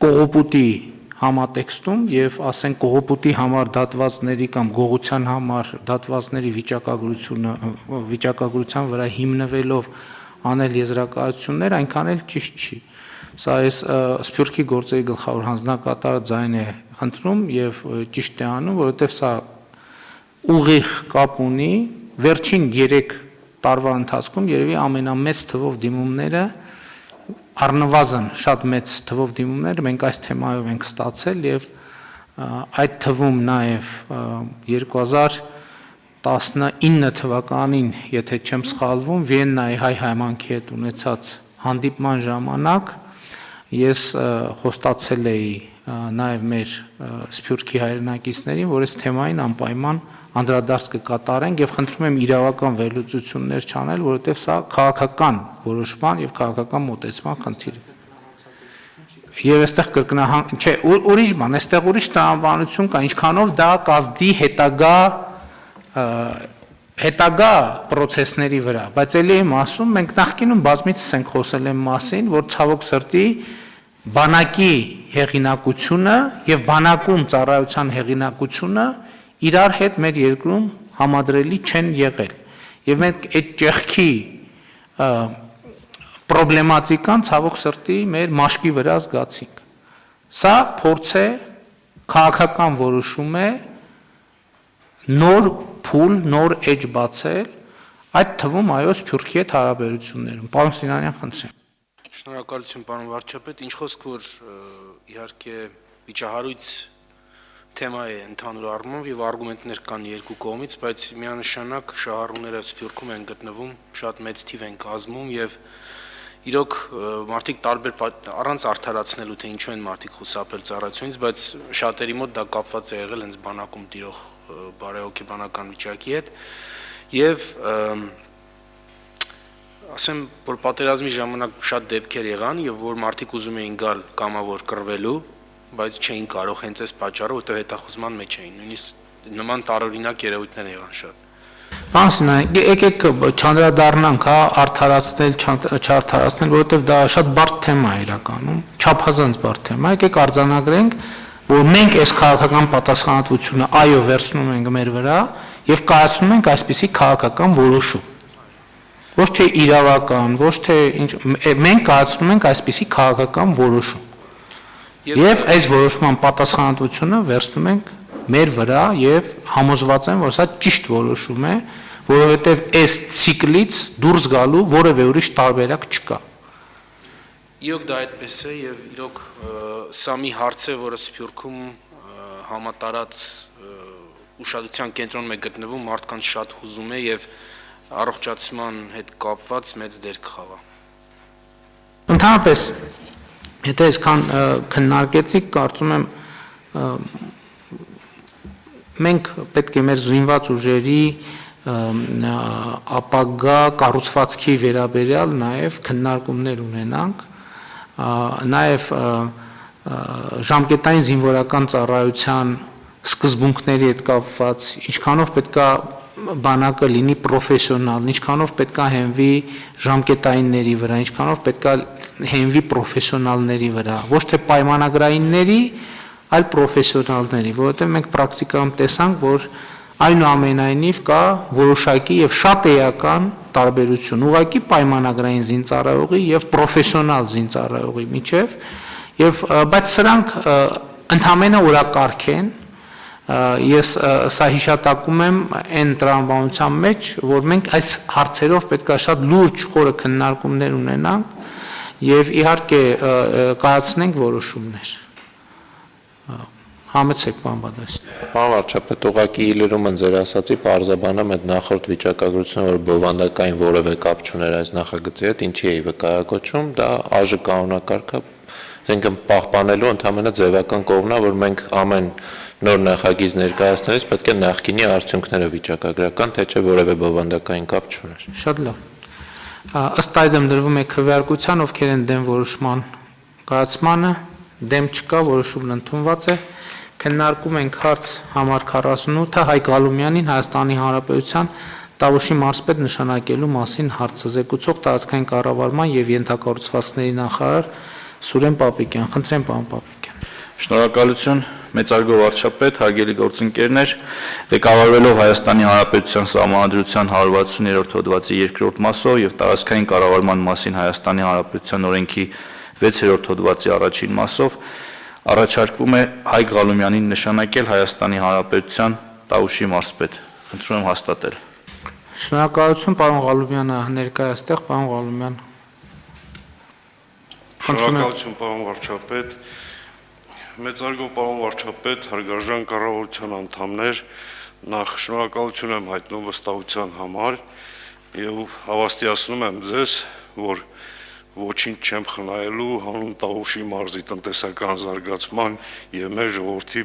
կողոպուտի համատեքստում եւ ասենք կողոպուտի համար դատվածների կամ գողության համար դատվածների վիճակագրության վրա հիմնվելով անել եզրակացություններ այնքան էլ ճիշտ չի։ Սա այս Սփյուռքի գործերի գլխավոր հանձնակատարը ձայն է խնդրում եւ ճիշտ է անում, որովհետեւ սա ուղիղ կապ ունի վերջին 3 տարվա ընթացքում երևի ամենամեծ թվով դիմումները առնվազն շատ մեծ թվով դիմումներ մենք այս թեմայով ենք ստացել եւ այդ թվում նաեւ 2019 թվականին, եթե չեմ սխալվում, Վիեննայի հայ համայնքի հետ ունեցած հանդիպման ժամանակ ես խոստացել էի նաեւ մեր Սփյուռքի հայրենակիցներին, որ այս թեմային անպայման անդրադարձ կկատարենք եւ խնդրում եմ իրավական վերլուծություններ չանել, որովհետեւ սա քաղաքական որոշման եւ քաղաքական մոտեցման խնդիր է։ Եվ այստեղ կրկնահան, չէ, ուրիշ բան, այստեղ ուրիշ տրամաբանություն կա, ինչքանով դա կազդի հետագա process-ների վրա, բայց ելի եմ ասում, մենք նախկինում բազմիցս ենք խոսել այն մասին, որ ցավոք սրտի բանակի հեղինակությունը եւ բանակում ծառայության հեղինակությունը իրար հետ մեր երկրում համադրելի չեն եղել եւ մենք այդ ճեղքի պրոբլեմատիկան ցավոք սրտի մեր մաշկի վրա զգացինք։ Սա փորձ է, քաղաքական որոշում է նոր փուլ, նոր էջ բացել, այդ թվում այո Սփյուռքի հետ հարաբերություններում։ Պարոն Սինանյան, խնդրեմ։ Շնորհակալություն, պարոն վարչապետ, ինչ խոսք որ իհարկե վիճահարույց թեմա է ընդհանուր առումով եւ արգումենտներ կան երկու կողմից, բայց միանշանակ շահառուները Սփյուռքում են գտնվում, շատ մեծ թիվ են կազմում եւ իրոք մարդիկ տարբեր առանց արդարացնելու թե ինչու են մարդիկ խուսափել ծառայությունից, բայց շատերի մոտ դա կապված է եղել հենց բանակում տիրող բարեհոգեբանական վիճակի հետ եւ ասեմ որ պատերազմի ժամանակ շատ դեպքեր եղան եւ որ մարդիկ ուզում էին գալ կամավոր կռվելու, բայց չէին կարող հենց այս պատճառով, որտեղ հետախուզման մեջ էին, նույնիսկ նման տարօրինակ երևույթներ եղան շատ։ Պարոն, եկեք չանդրադառնանք, արդարացնել, չարդարացնել, որովհետև դա շատ բարդ թեմա է իրականում, չափազանց բարդ թեմա, եկեք արձանագրենք, որ մենք այս քաղաքական պատասխանատվությունը այո վերցնում ենք մեր վրա եւ կայացնում ենք այսպիսի քաղաքական որոշում։ Ոչ թե իրավական, ոչ թե ինչ, մենք կայացնում ենք այսպիսի քաղաքական որոշում։ Եվ այս որոշման պատասխանատվությունը վերցնում ենք մեր վրա եւ համոզված եմ, որ սա ճիշտ որոշում է, որովհետեւ այս ցիկլից դուրս գալու որևէ ուրիշ տարբերակ չկա։ Իրոք դա այդպես է եւ իրոք սա մի հարց է, որը Սփյուռքում համատարած ուշադրության կենտրոնում է գտնվում, մարդկանց շատ հուզում է եւ առողջացման հետ կապված մեծ դեր կխաղա։ Ընդհանրապես, եթե այսքան քննարկեցիք, կարծում եմ մենք պետք է մեր զինված ուժերի ապագա կառուցվածքի վերաբերյալ նաև քննարկումներ ունենանք, նաև ժամկետային զինվորական ծառայության սկզբունքների հետ կապված, ինչքանով պետքա բանակը լինի պրոֆեսիոնալ, ինչքանով պետքա հենվի ժամկետայինների վրա, ինչքանով պետքա հենվի պրոֆեսիոնալների վրա, ոչ թե պայմանագրայինների, այլ պրոֆեսիոնալների, որովհետև մենք պրակտիկայում տեսանք, որ այնուամենայնիվ կա որոշակի եւ շատ էական տարբերություն, ուղղակի պայմանագրային զինծառայողի եւ պրոֆեսիոնալ զինծառայողի միջեւ, եւ բայց սրանք ընդհանրապես օրակարգ են, ես սա հիշատակում եմ այն տրամաբանության մեջ, որ մենք այս հարցերով պետքա շատ լուրջ խորը քննարկումներ ունենանք եւ իհարկե կայացնենք որոշումներ։ Համեցեք, պարոն Բադասյան։ Պարոն վարչապետ, ուղղակի իլրում են ձեր ասացի պարզաբանում այդ նախորդ վիճակագրությունը, որ բովանդակային որևէ կապ չուներ այս նախագծի հետ, ինչի էի վկայակոչում, դա ԱԺ կանոնակարգը այսինքն պահպանելու ընդհանրապես ձևական կողմն է, որ մենք ամեն նոր նախագիծ ներկայացնելիս պետք է նախկինի արդյունքները վիճակագրական, թե չէ որևէ բովանդակային կապ չուներ։ Շատ լավ։ Ըստ այդմ դրվում է քվեարկության, ովքեր են դեմ որոշման կայացմանը, դեմ չկա, որոշումն ընդունված է։ Քննարկում ենք հարց համար 48-ը Հայկ Ալումյանին Հայաստանի Հանրապետության Տավուշի մարզպետ նշանակելու մասին հարցը զեկուցող տարածքային կառավարման եւ ենթակառուցվածքների նախարար Սուրեն Պապիկյան։ Խնդրեմ, պարոն Պապիկյան։ Շնորհակալություն, մեծարգո վարչապետ, հարգելի գործընկերներ, ղեկավարվելով Հայաստանի Հանրապետության Սահմանադրության 160-րդ հոդվածի 2-րդ մասով եւ տարածքային կառավարման մասին Հայաստանի Հանրապետության օրենքի 6-րդ հոդվածի առաջին մասով առաջարկվում է Հայկ Ղալումյանին նշանակել Հայաստանի Հանրապետության Տավուշի մարզպետ։ Խնդրում եմ հաստատել։ Շնորհակալություն, պարոն Ղալումյանը ներկա է այստեղ, պարոն Ղալումյան։ Շնորհակալություն, պարոն վարչապետ։ Մեծարգո պարոն վարչապետ, հարգարժան կառավարության անդամներ, նախ շնորհակալություն եմ հայտնում վստահության համար եւ հավաստիացնում եմ ձեզ, որ ոչինչ չեմ խնայելու հանուն Տավուշի մարզի տնտեսական զարգացման եւ մեր ժողովրդի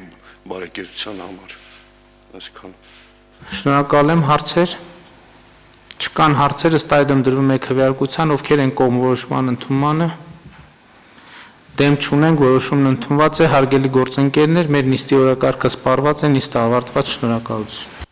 բարեկեցության համար։ Այսքան։ Շնորհակալ եմ, հարցեր։ Չկան հարցեր, ըստ այդմ դրվում է քվեարկության, ովքեր են կողմ որոշման ընդունմանը։ Դեմ չունենք, որոշումն ընդունված է, հարգելի գործընկերներ, մեր նիստի օրակարգը սպառված է, նիստը ավարտված, շնորհակալություն։